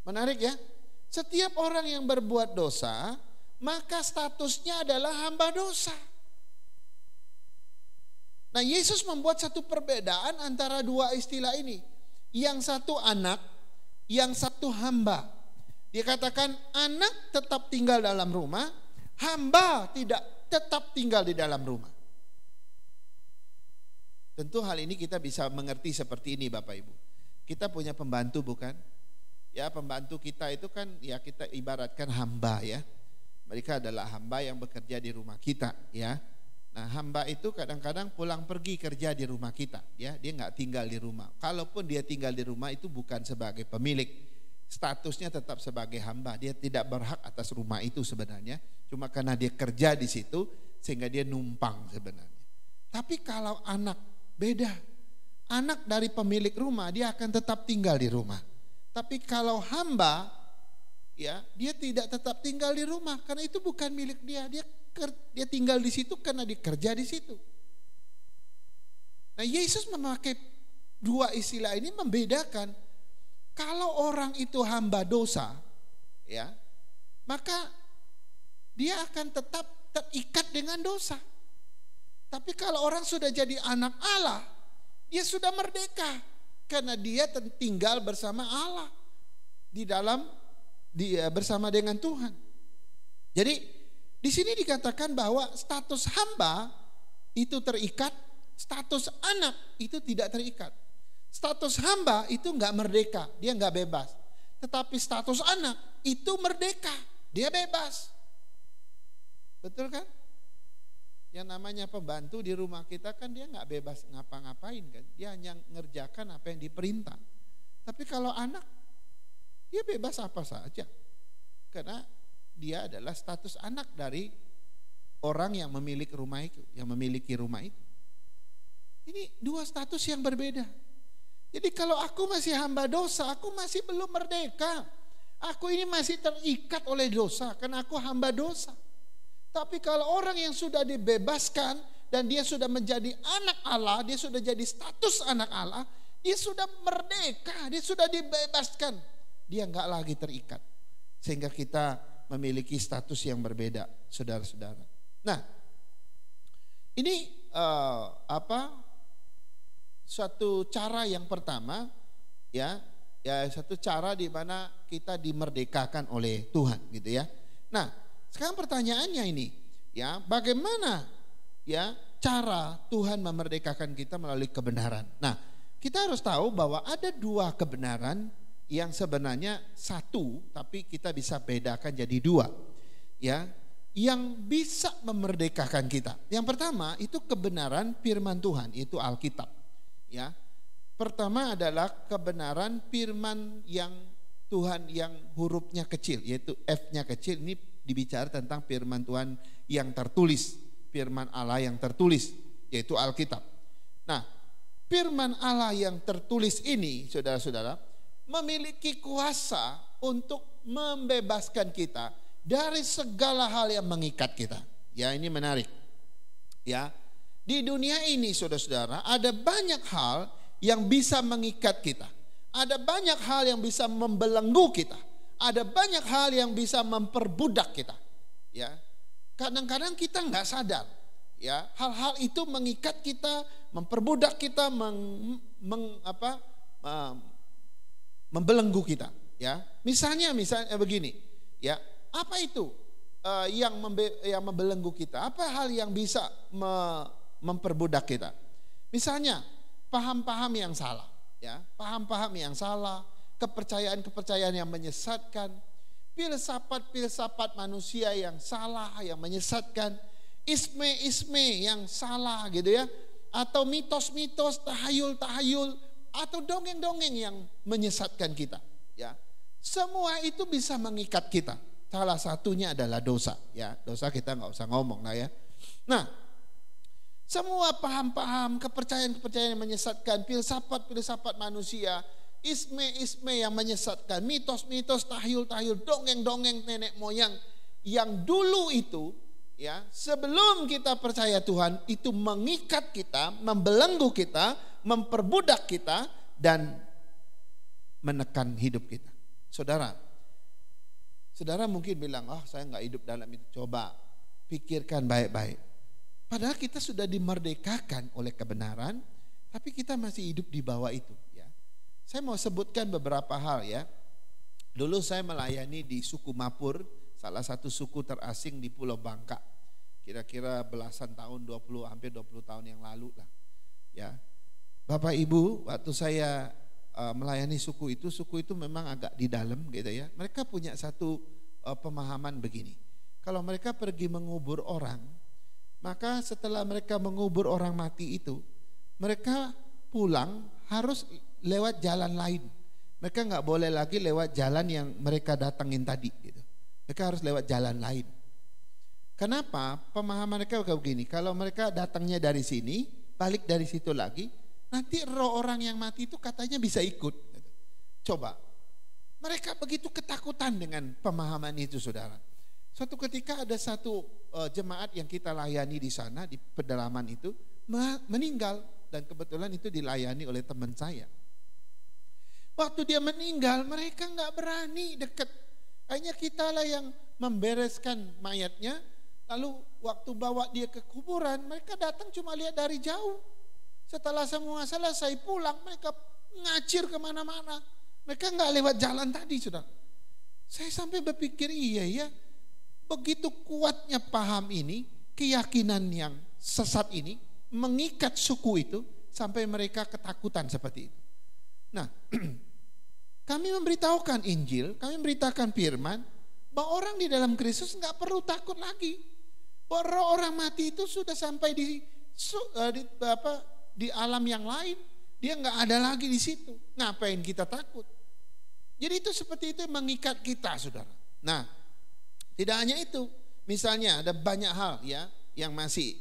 Menarik ya. Setiap orang yang berbuat dosa, maka statusnya adalah hamba dosa. Nah, Yesus membuat satu perbedaan antara dua istilah ini. Yang satu anak, yang satu hamba. Dia katakan anak tetap tinggal dalam rumah, hamba tidak tetap tinggal di dalam rumah. Tentu hal ini kita bisa mengerti seperti ini Bapak Ibu. Kita punya pembantu bukan? Ya, pembantu kita itu kan ya kita ibaratkan hamba ya. Mereka adalah hamba yang bekerja di rumah kita ya. Nah, hamba itu kadang-kadang pulang pergi kerja di rumah kita ya. Dia nggak tinggal di rumah. Kalaupun dia tinggal di rumah itu bukan sebagai pemilik. Statusnya tetap sebagai hamba. Dia tidak berhak atas rumah itu sebenarnya. Cuma karena dia kerja di situ sehingga dia numpang sebenarnya. Tapi kalau anak beda. Anak dari pemilik rumah dia akan tetap tinggal di rumah. Tapi kalau hamba, ya dia tidak tetap tinggal di rumah karena itu bukan milik dia. Dia tinggal di situ karena dia kerja di situ. Nah, Yesus memakai dua istilah ini membedakan. Kalau orang itu hamba dosa, ya, maka dia akan tetap terikat dengan dosa. Tapi kalau orang sudah jadi anak Allah, dia sudah merdeka. Karena dia tinggal bersama Allah bersama dengan Tuhan. Jadi di sini dikatakan bahwa status hamba itu terikat, status anak itu tidak terikat. Status hamba itu nggak merdeka, dia nggak bebas. Tetapi status anak itu merdeka, dia bebas. Betul kan? Yang namanya pembantu di rumah kita kan dia nggak bebas ngapa-ngapain kan, dia hanya ngerjakan apa yang diperintah. Tapi kalau anak, dia bebas apa saja, karena dia adalah status anak dari orang yang memiliki rumah itu, Ini dua status yang berbeda. Jadi kalau aku masih hamba dosa, aku masih belum merdeka. Aku ini masih terikat oleh dosa karena aku hamba dosa. Tapi kalau orang yang sudah dibebaskan dan dia sudah menjadi anak Allah, dia sudah jadi status anak Allah, Dia sudah merdeka, dia sudah dibebaskan. Dia enggak lagi terikat. Sehingga kita memiliki status yang berbeda, saudara-saudara. Nah, ini suatu cara yang pertama, ya satu cara di mana kita dimerdekakan oleh Tuhan, gitu ya. Nah, sekarang pertanyaannya ini, ya, bagaimana ya cara Tuhan memerdekakan kita melalui kebenaran? Nah, kita harus tahu bahwa ada dua kebenaran yang sebenarnya satu, tapi kita bisa bedakan jadi dua, ya, yang bisa memerdekakan kita. Yang pertama itu kebenaran firman Tuhan, itu Alkitab, ya. Pertama adalah kebenaran firman yang Tuhan yang hurufnya kecil, yaitu F-nya kecil. Ini dibicara tentang firman Tuhan yang tertulis, firman Allah yang tertulis, yaitu Alkitab. Nah, firman Allah yang tertulis ini, saudara-saudara, memiliki kuasa untuk membebaskan kita dari segala hal yang mengikat kita. Ya, ini menarik. Ya, di dunia ini, saudara-saudara, ada banyak hal yang bisa mengikat kita. Ada banyak hal yang bisa membelenggu kita. Ada banyak hal yang bisa memperbudak kita. Ya, kadang-kadang kita nggak sadar. Ya, hal-hal itu mengikat kita, memperbudak kita, membelenggu kita. Ya, misalnya begini. Ya, apa itu yang membelenggu kita? Apa hal yang bisa memperbudak kita? Misalnya paham-paham yang salah. Ya, paham-paham yang salah, kepercayaan-kepercayaan yang menyesatkan, filsafat-filsafat manusia yang salah, yang menyesatkan, isme-isme yang salah gitu ya, atau mitos-mitos, tahayul-tahayul, atau dongeng-dongeng yang menyesatkan kita. Ya, semua itu bisa mengikat kita. Salah satunya adalah dosa. Ya, dosa kita nggak usah ngomong lah ya. Nah, semua paham-paham, kepercayaan-kepercayaan yang menyesatkan, filsafat-filsafat manusia, isme-isme yang menyesatkan, mitos-mitos, tahayul-tahayul, dongeng-dongeng nenek moyang yang dulu itu, ya, sebelum kita percaya Tuhan, itu mengikat kita, membelenggu kita, memperbudak kita, dan menekan hidup kita. Saudara mungkin bilang, saya nggak hidup dalam itu. Coba pikirkan baik-baik. Padahal kita sudah dimerdekakan oleh kebenaran, tapi kita masih hidup di bawah itu. Ya, saya mau sebutkan beberapa hal ya. Dulu saya melayani di suku Mapur, salah satu suku terasing di Pulau Bangka. Kira-kira belasan tahun, hampir 20 tahun yang lalu lah. Ya, Bapak Ibu, waktu saya melayani suku itu memang agak di dalam gitu ya. Mereka punya satu pemahaman begini. Kalau mereka pergi mengubur orang, maka setelah mereka mengubur orang mati itu, mereka pulang harus lewat jalan lain. Mereka nggak boleh lagi lewat jalan yang mereka datangin tadi. Gitu. Mereka harus lewat jalan lain. Kenapa? Pemahaman mereka begini, kalau mereka datangnya dari sini, balik dari situ lagi, nanti roh orang yang mati itu katanya bisa ikut. Coba, mereka begitu ketakutan dengan pemahaman itu, saudara. Suatu ketika ada satu jemaat yang kita layani di sana, di pedalaman itu, meninggal. Dan kebetulan itu dilayani oleh teman saya. Waktu dia meninggal, mereka nggak berani dekat. Hanya kita lah yang membereskan mayatnya. Lalu waktu bawa dia ke kuburan, mereka datang cuma lihat dari jauh. Setelah semua selesai pulang, mereka ngacir kemana-mana. Mereka nggak lewat jalan tadi, saudara. Saya sampai berpikir, iya ya, begitu kuatnya paham ini, keyakinan yang sesat ini, mengikat suku itu, sampai mereka ketakutan seperti itu. Nah, kami memberitahukan Injil, kami memberitakan firman, bahwa orang di dalam Kristus nggak perlu takut lagi. Bahwa orang mati itu sudah sampai di alam yang lain, dia nggak ada lagi di situ. Ngapain kita takut? Jadi itu seperti itu mengikat kita, saudara. Nah, tidak hanya itu, misalnya ada banyak hal ya yang masih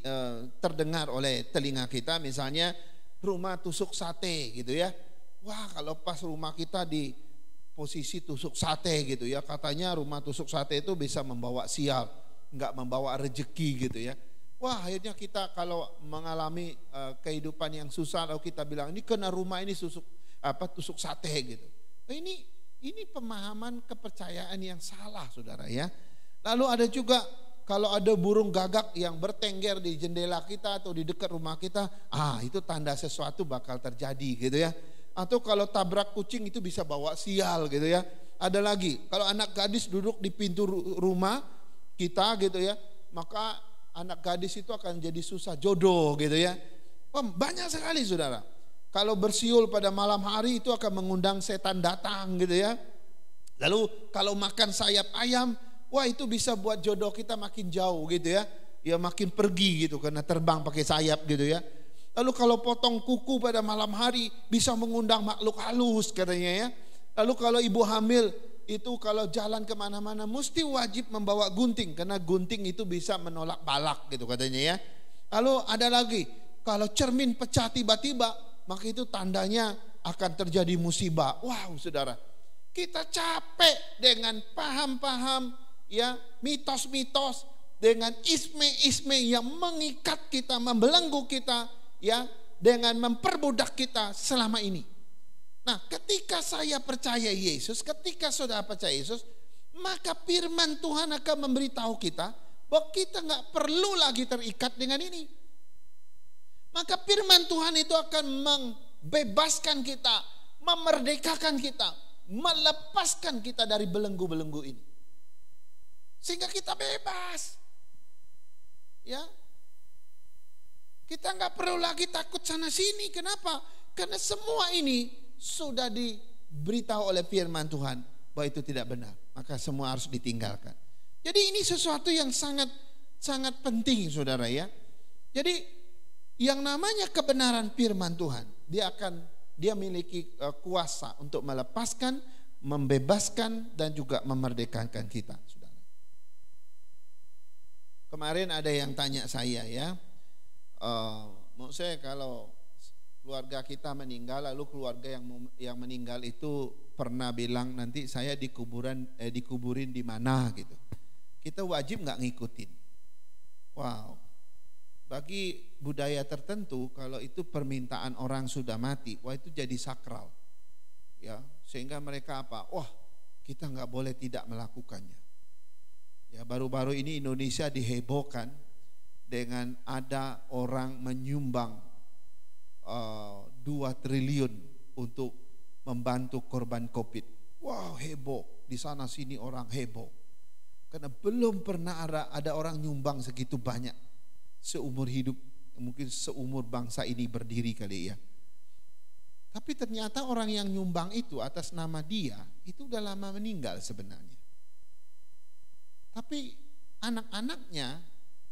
terdengar oleh telinga kita, misalnya rumah tusuk sate gitu ya. Wah, kalau pas rumah kita di posisi tusuk sate gitu ya, katanya rumah tusuk sate itu bisa membawa sial, nggak membawa rezeki gitu ya. Wah, akhirnya kita kalau mengalami kehidupan yang susah, lalu kita bilang ini kena rumah ini tusuk sate gitu. Ini pemahaman kepercayaan yang salah, saudara ya. Lalu ada juga kalau ada burung gagak yang bertengger di jendela kita atau di dekat rumah kita, itu tanda sesuatu bakal terjadi gitu ya. Atau kalau tabrak kucing itu bisa bawa sial gitu ya. Ada lagi, kalau anak gadis duduk di pintu rumah kita gitu ya, maka anak gadis itu akan jadi susah jodoh gitu ya. Banyak sekali, saudara. Kalau bersiul pada malam hari itu akan mengundang setan datang gitu ya. Lalu kalau makan sayap ayam, itu bisa buat jodoh kita makin jauh gitu ya. Ya makin pergi gitu karena terbang pakai sayap gitu ya. Lalu kalau potong kuku pada malam hari bisa mengundang makhluk halus katanya ya. Lalu kalau ibu hamil itu kalau jalan kemana-mana mesti wajib membawa gunting, karena gunting itu bisa menolak balak gitu katanya ya. Lalu ada lagi, kalau cermin pecah tiba-tiba maka itu tandanya akan terjadi musibah. Wow, saudara, kita capek dengan paham-paham ya, mitos-mitos, dengan isme-isme yang mengikat kita, membelenggu kita ya, dengan memperbudak kita selama ini. Nah, ketika saya percaya Yesus, ketika saudara percaya Yesus, maka firman Tuhan akan memberitahu kita bahwa kita nggak perlu lagi terikat dengan ini. Maka firman Tuhan itu akan membebaskan kita, memerdekakan kita, melepaskan kita dari belenggu-belenggu ini, sehingga kita bebas. Ya, kita nggak perlu lagi takut sana sini. Kenapa? Karena semua ini sudah diberitahu oleh firman Tuhan bahwa itu tidak benar, maka semua harus ditinggalkan. Jadi ini sesuatu yang sangat penting, saudara ya. Jadi yang namanya kebenaran firman Tuhan, dia memiliki kuasa untuk melepaskan, membebaskan dan juga memerdekakan kita, saudara. Kemarin ada yang tanya saya ya, mau saya kalau keluarga kita meninggal, lalu keluarga yang meninggal itu pernah bilang nanti saya dikuburin di mana gitu. Kita wajib nggak ngikutin? Wow, bagi budaya tertentu kalau itu permintaan orang sudah mati, itu jadi sakral, ya, sehingga mereka wah, kita nggak boleh tidak melakukannya. Ya, baru-baru ini Indonesia dihebohkan dengan ada orang menyumbang 2 triliun untuk membantu korban COVID. Wow, heboh. Di sana sini orang heboh. Karena belum pernah ada orang nyumbang segitu banyak seumur hidup, mungkin seumur bangsa ini berdiri kali ya. Tapi ternyata orang yang nyumbang itu atas nama dia itu udah lama meninggal sebenarnya. Tapi anak-anaknya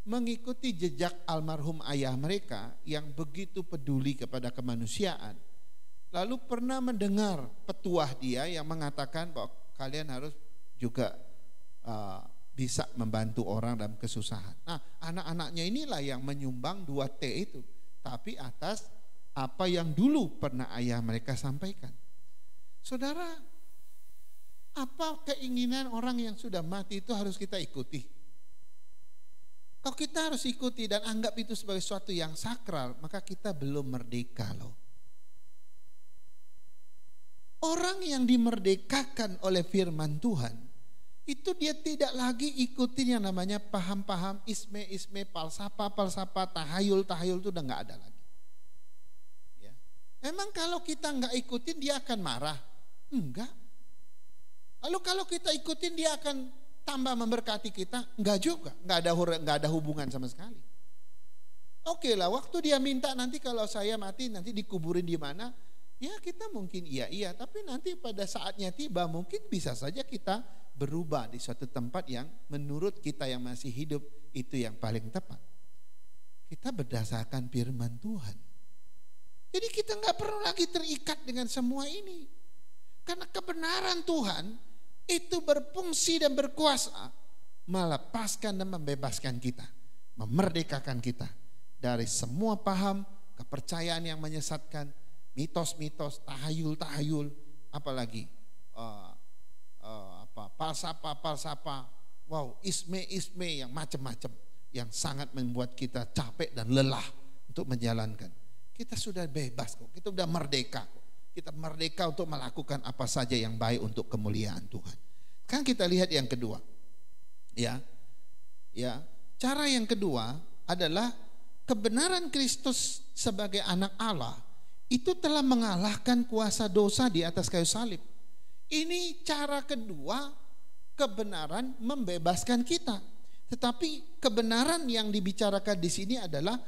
mengikuti jejak almarhum ayah mereka yang begitu peduli kepada kemanusiaan. Lalu pernah mendengar petuah dia yang mengatakan bahwa kalian harus juga bisa membantu orang dalam kesusahan. Nah, anak-anaknya inilah yang menyumbang 2T itu, tapi atas apa yang dulu pernah ayah mereka sampaikan. Saudara, apa keinginan orang yang sudah mati itu harus kita ikuti? Kalau kita harus ikuti dan anggap itu sebagai sesuatu yang sakral, maka kita belum merdeka loh. Orang yang dimerdekakan oleh firman Tuhan, itu dia tidak lagi ikutin yang namanya paham-paham isme-isme, palsapa, tahayul itu udah gak ada lagi. Ya. Emang kalau kita gak ikutin dia akan marah? Enggak. Lalu kalau kita ikutin dia akan tambah memberkati kita? Enggak juga, enggak ada hubungan sama sekali. Oke lah, waktu dia minta nanti kalau saya mati nanti dikuburin di mana? Ya kita mungkin iya, tapi nanti pada saatnya tiba mungkin bisa saja kita berubah di suatu tempat yang menurut kita yang masih hidup itu yang paling tepat. Kita berdasarkan firman Tuhan. Jadi kita enggak perlu lagi terikat dengan semua ini. Karena kebenaran Tuhan itu berfungsi dan berkuasa melepaskan dan membebaskan kita, memerdekakan kita dari semua paham, kepercayaan yang menyesatkan, mitos-mitos, tahayul, apalagi palsapa, wow, isme yang macam-macam. yang sangat membuat kita capek dan lelah untuk menjalankan. Kita sudah bebas kok, kita sudah merdeka kok. Kita merdeka untuk melakukan apa saja yang baik untuk kemuliaan Tuhan. Kan kita lihat yang kedua. Ya. Cara yang kedua adalah kebenaran Kristus sebagai anak Allah itu telah mengalahkan kuasa dosa di atas kayu salib. Ini cara kedua, kebenaran membebaskan kita. Tetapi kebenaran yang dibicarakan di sini adalah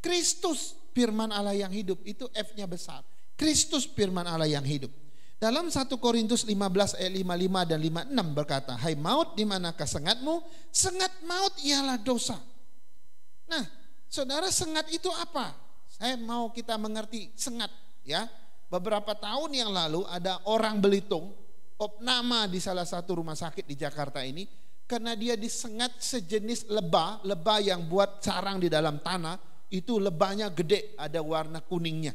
Kristus firman Allah yang hidup. Itu F-nya besar. Kristus firman Allah yang hidup. Dalam 1 Korintus 15 ayat 55 dan 56 berkata, "Hai maut, di manakah sengatmu? Sengat maut ialah dosa." Nah, saudara, sengat itu apa? Saya mau kita mengerti sengat, ya. Beberapa tahun yang lalu ada orang Belitung, opname di salah satu rumah sakit di Jakarta ini, karena dia disengat sejenis lebah yang buat sarang di dalam tanah. Itu lebahnya gede, ada warna kuningnya.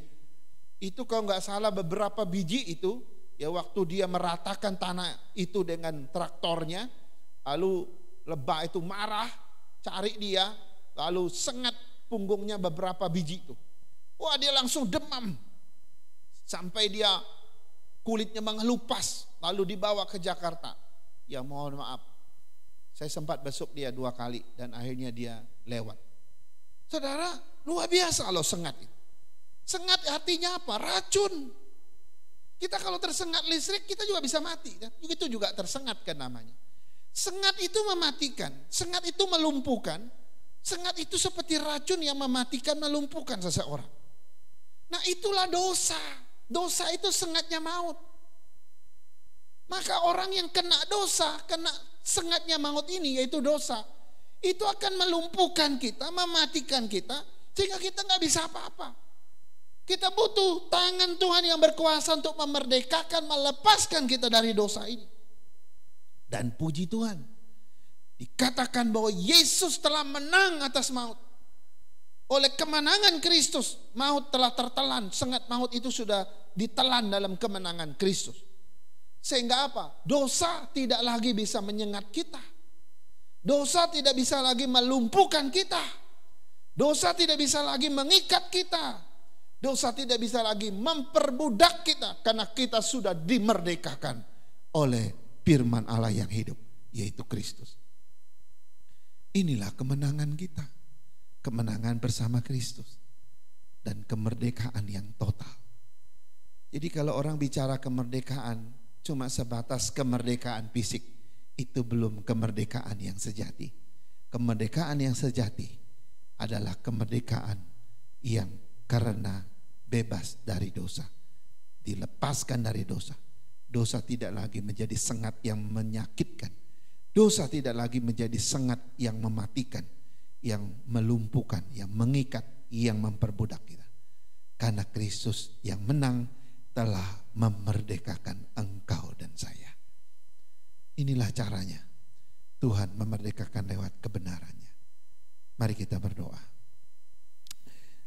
Itu kalau nggak salah beberapa biji itu, ya waktu dia meratakan tanah itu dengan traktornya, lalu lebah itu marah, cari dia, lalu sengat punggungnya beberapa biji itu. Wah, dia langsung demam sampai dia kulitnya mengelupas, lalu dibawa ke Jakarta. Ya mohon maaf, saya sempat besuk dia 2 kali dan akhirnya dia lewat. Saudara, luar biasa loh sengat itu. Sengat artinya apa? Racun. Kita kalau tersengat listrik kita juga bisa mati kan? Itu juga tersengat kan namanya. Sengat itu mematikan, sengat itu melumpuhkan. Sengat itu seperti racun yang mematikan, melumpuhkan seseorang. Nah, itulah dosa. Dosa itu sengatnya maut. Maka orang yang kena dosa, kena sengatnya maut ini, yaitu dosa, itu akan melumpuhkan kita, mematikan kita, sehingga kita nggak bisa apa-apa. Kita butuh tangan Tuhan yang berkuasa untuk memerdekakan, melepaskan kita dari dosa ini. Dan puji Tuhan, dikatakan bahwa Yesus telah menang atas maut. Oleh kemenangan Kristus, maut telah tertelan. Sengat maut itu sudah ditelan dalam kemenangan Kristus. Sehingga apa? Dosa tidak lagi bisa menyengat kita. Dosa tidak bisa lagi melumpuhkan kita. Dosa tidak bisa lagi mengikat kita. Dosa tidak bisa lagi memperbudak kita, karena kita sudah dimerdekakan oleh firman Allah yang hidup, yaitu Kristus. Inilah kemenangan kita. Kemenangan bersama Kristus dan kemerdekaan yang total. Jadi kalau orang bicara kemerdekaan cuma sebatas kemerdekaan fisik, itu belum kemerdekaan yang sejati. Kemerdekaan yang sejati adalah kemerdekaan yang karena bebas dari dosa, dilepaskan dari dosa. Dosa tidak lagi menjadi sengat yang menyakitkan. Dosa tidak lagi menjadi sengat yang mematikan, yang melumpuhkan, yang mengikat, yang memperbudak kita. Karena Kristus yang menang telah memerdekakan engkau dan saya. Inilah caranya Tuhan memerdekakan lewat kebenarannya. Mari kita berdoa.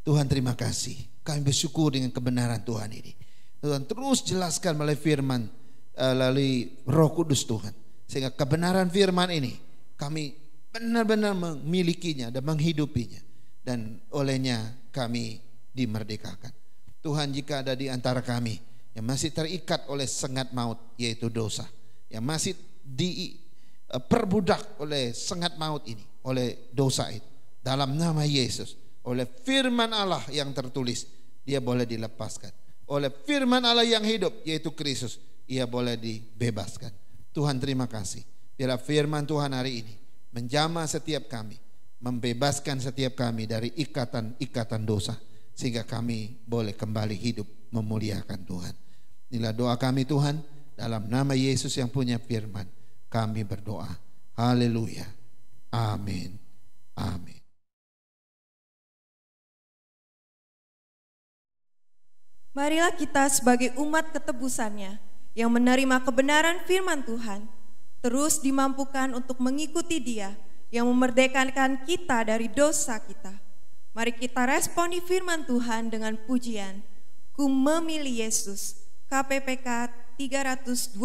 Tuhan, terima kasih. Kami bersyukur dengan kebenaran Tuhan ini. Tuhan terus jelaskan melalui firman, melalui Roh Kudus Tuhan. Sehingga kebenaran firman ini kami benar-benar memilikinya dan menghidupinya. Dan olehnya kami dimerdekakan. Tuhan, jika ada di antara kami yang masih terikat oleh sengat maut, yaitu dosa, yang masih diperbudak oleh sengat maut ini, oleh dosa itu, dalam nama Yesus, oleh firman Allah yang tertulis, dia boleh dilepaskan. Oleh firman Allah yang hidup, yaitu Kristus, ia boleh dibebaskan. Tuhan, terima kasih. Biarlah firman Tuhan hari ini menjamah setiap kami, membebaskan setiap kami dari ikatan-ikatan dosa, sehingga kami boleh kembali hidup memuliakan Tuhan. Inilah doa kami Tuhan, dalam nama Yesus yang punya firman kami berdoa. Haleluya. Amin. Amin. Marilah kita sebagai umat ketebusannya yang menerima kebenaran firman Tuhan, terus dimampukan untuk mengikuti Dia yang memerdekakan kita dari dosa kita. Mari kita responi firman Tuhan dengan pujian, Ku memilih Yesus, KPPK 325.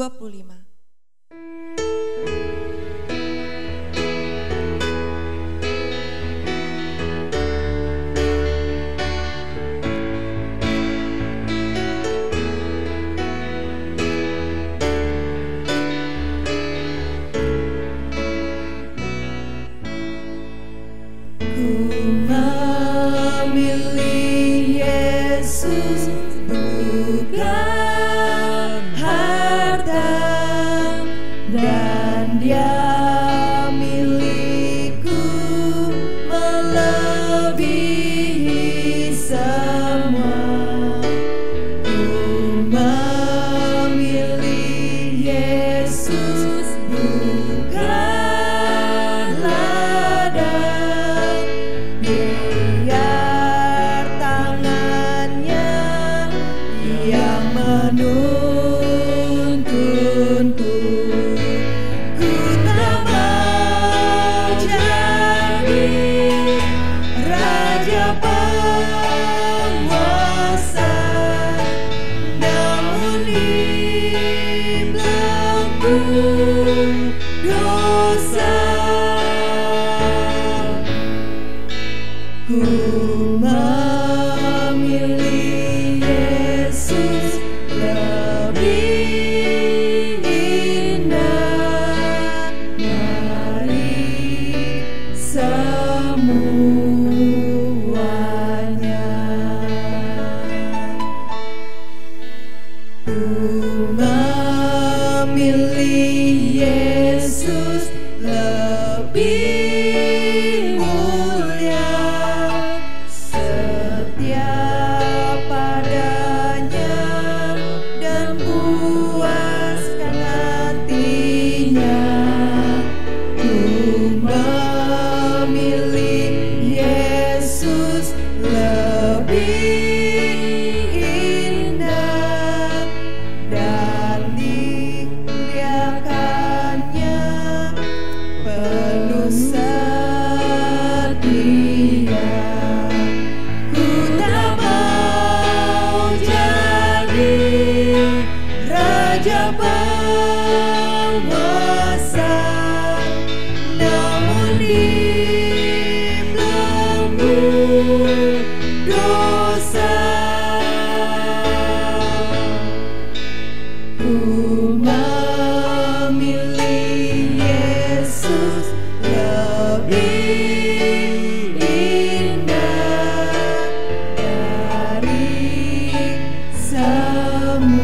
Yesus, bukan harta, dan Dia milikku melebihi semua. Ku memilih Yesus, bukan ladang, biar tangannya yang menuntunku. Ku tak mau jadi raja penguasa, namun di belenggu dosa. Ku memilih Yesus, lebih indah dari semuanya. Ku memilih Yesus, lebih mulia, setia padanya, dan puaskan hatinya. Ku memilih Yesus, lebih indah, dan dimuliakannya penuh setia. Ku tak mau jadi raja penguasa, namun di belenggu dosa. Ku memilih Yesus, lebih indah dari semuanya.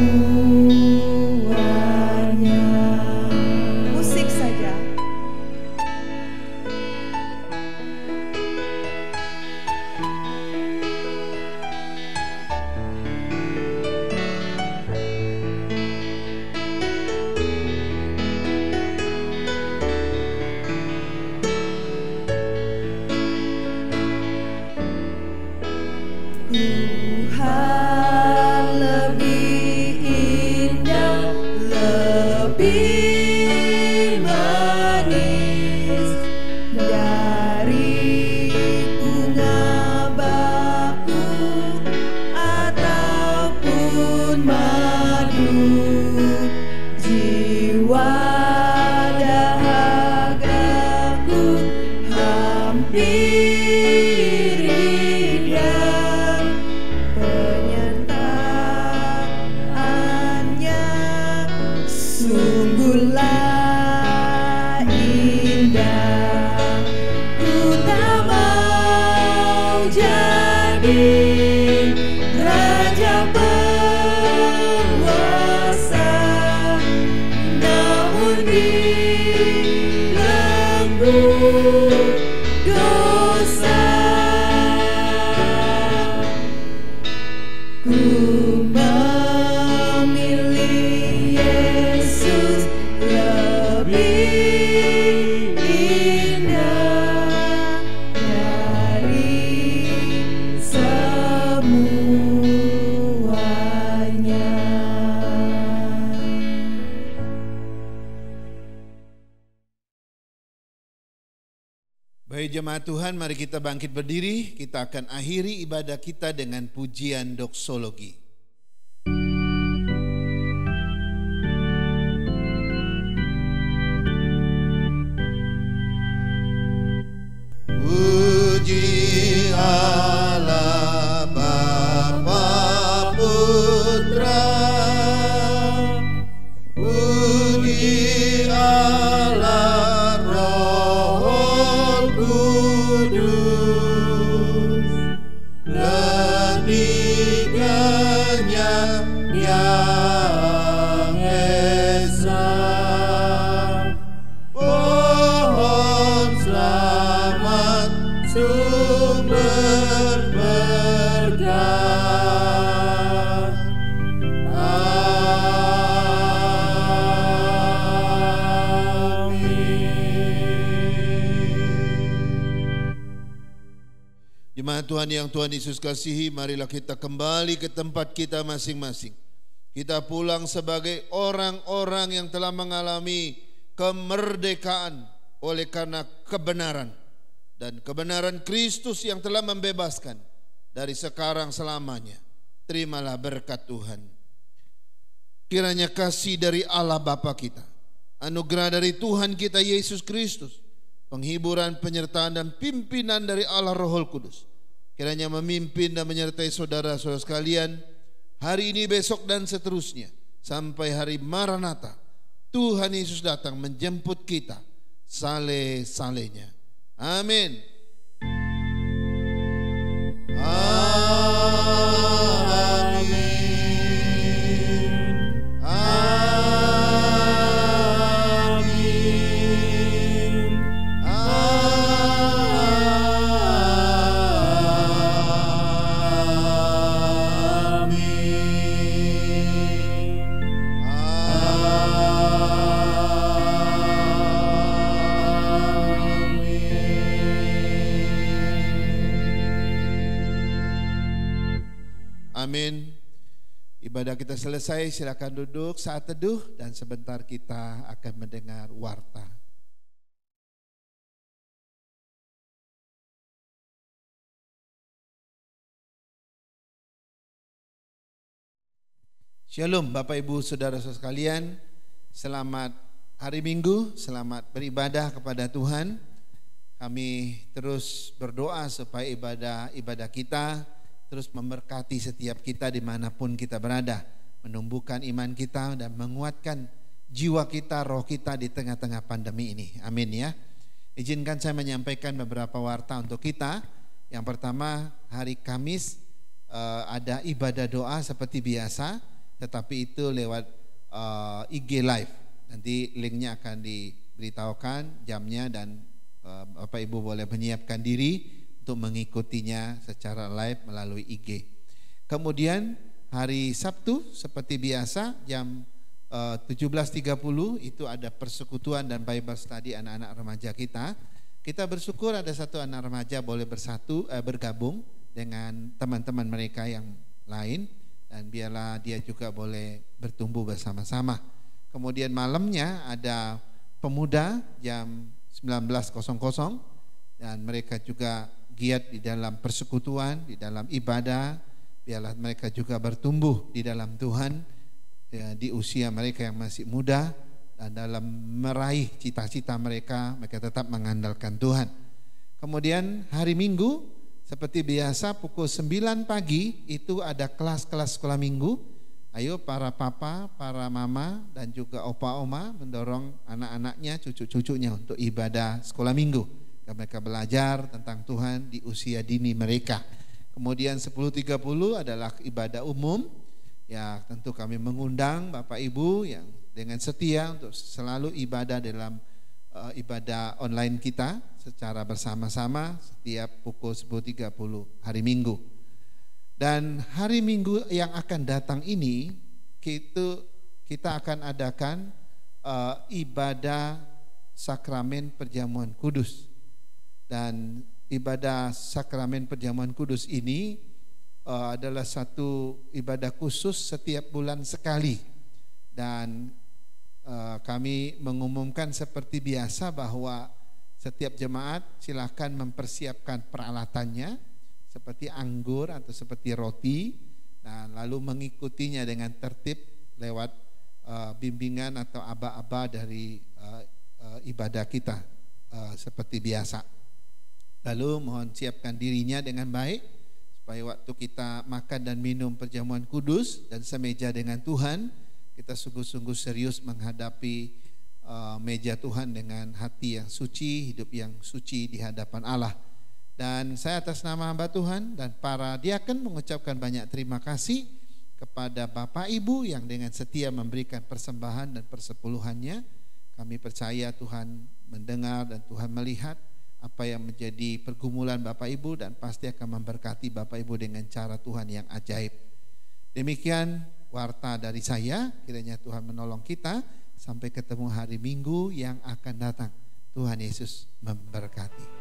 Musik saja. Tuhan lebih indah, lebih manis dari bunga baku ataupun madu. Jiwa dahagaku hampiri Dia, penyertaannya sungguhlah indah. Ku tak mau jadi raja penguasa, namun di belenggu dosa. Ku memilih Yesus, lebih indah dari semuanya. Baik jemaat Tuhan, mari kita bangkit berdiri. Kita akan akhiri ibadah kita dengan pujian doksologi. Puji Allah Bapa Putra, puji Allah Roh Kudus, ketiga Tuhan yang Tuhan Yesus kasihi, marilah kita kembali ke tempat kita masing-masing. Kita pulang sebagai orang-orang yang telah mengalami kemerdekaan oleh karena kebenaran. Dan kebenaran Kristus yang telah membebaskan dari sekarang selamanya. Terimalah berkat Tuhan. Kiranya kasih dari Allah Bapa kita, anugerah dari Tuhan kita Yesus Kristus, penghiburan, penyertaan dan pimpinan dari Allah Roh Kudus, kiranya memimpin dan menyertai saudara-saudara sekalian hari ini, besok dan seterusnya sampai hari Maranatha. Tuhan Yesus datang menjemput kita saleh-salehnya. Amin. Amin. Amin. Amin. Ibadah kita selesai, silakan duduk saat teduh dan sebentar kita akan mendengar warta. Shalom Bapak Ibu Saudara-saudara sekalian, selamat hari Minggu, selamat beribadah kepada Tuhan. Kami terus berdoa supaya ibadah kita terus memberkati setiap kita dimanapun kita berada, menumbuhkan iman kita dan menguatkan jiwa kita, roh kita di tengah-tengah pandemi ini. Amin ya. Izinkan saya menyampaikan beberapa warta untuk kita. Yang pertama, hari Kamis ada ibadah doa seperti biasa, tetapi itu lewat IG Live. Nanti linknya akan diberitahukan jamnya dan Bapak Ibu boleh menyiapkan diri untuk mengikutinya secara live melalui IG. Kemudian hari Sabtu seperti biasa jam 17.30 itu ada persekutuan dan Bible study anak-anak remaja kita. Kita bersyukur ada satu anak remaja boleh bergabung dengan teman-teman mereka yang lain, dan biarlah dia juga boleh bertumbuh bersama-sama. Kemudian malamnya ada pemuda jam 19.00 dan mereka juga giat di dalam persekutuan, di dalam ibadah. Biarlah mereka juga bertumbuh di dalam Tuhan ya, di usia mereka yang masih muda, dan dalam meraih cita-cita mereka tetap mengandalkan Tuhan. Kemudian hari Minggu seperti biasa pukul 9 pagi itu ada kelas-kelas sekolah minggu. Ayo para papa, para mama dan juga opa-oma mendorong anak-anaknya, cucu-cucunya untuk ibadah sekolah minggu. Mereka belajar tentang Tuhan di usia dini mereka. Kemudian 10.30 adalah ibadah umum. Ya, tentu kami mengundang Bapak Ibu yang dengan setia untuk selalu ibadah dalam ibadah online kita secara bersama-sama setiap pukul 10.30 hari Minggu. Dan hari Minggu yang akan datang ini kita akan adakan ibadah sakramen perjamuan kudus. Dan ibadah sakramen perjamuan kudus ini adalah satu ibadah khusus setiap bulan sekali. Dan kami mengumumkan seperti biasa bahwa setiap jemaat silakan mempersiapkan peralatannya seperti anggur atau seperti roti, dan lalu mengikutinya dengan tertib lewat bimbingan atau aba-aba dari ibadah kita seperti biasa. Lalu mohon siapkan dirinya dengan baik supaya waktu kita makan dan minum perjamuan kudus dan semeja dengan Tuhan, kita sungguh-sungguh serius menghadapi meja Tuhan dengan hati yang suci, hidup yang suci di hadapan Allah. Dan saya atas nama hamba Tuhan dan para diaken mengucapkan banyak terima kasih kepada Bapak Ibu yang dengan setia memberikan persembahan dan persepuluhannya. Kami percaya Tuhan mendengar dan Tuhan melihat apa yang menjadi pergumulan Bapak Ibu, dan pasti akan memberkati Bapak Ibu dengan cara Tuhan yang ajaib. Demikian warta dari saya, kiranya Tuhan menolong kita sampai ketemu hari Minggu yang akan datang. Tuhan Yesus memberkati.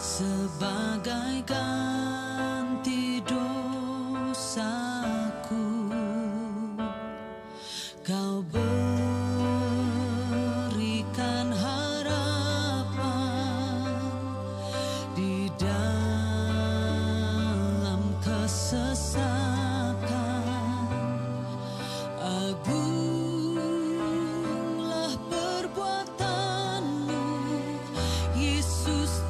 sebagai ganti dosaku. Kau berikan harapan di dalam kesesakan. Agunglah perbuatanmu, Yesus.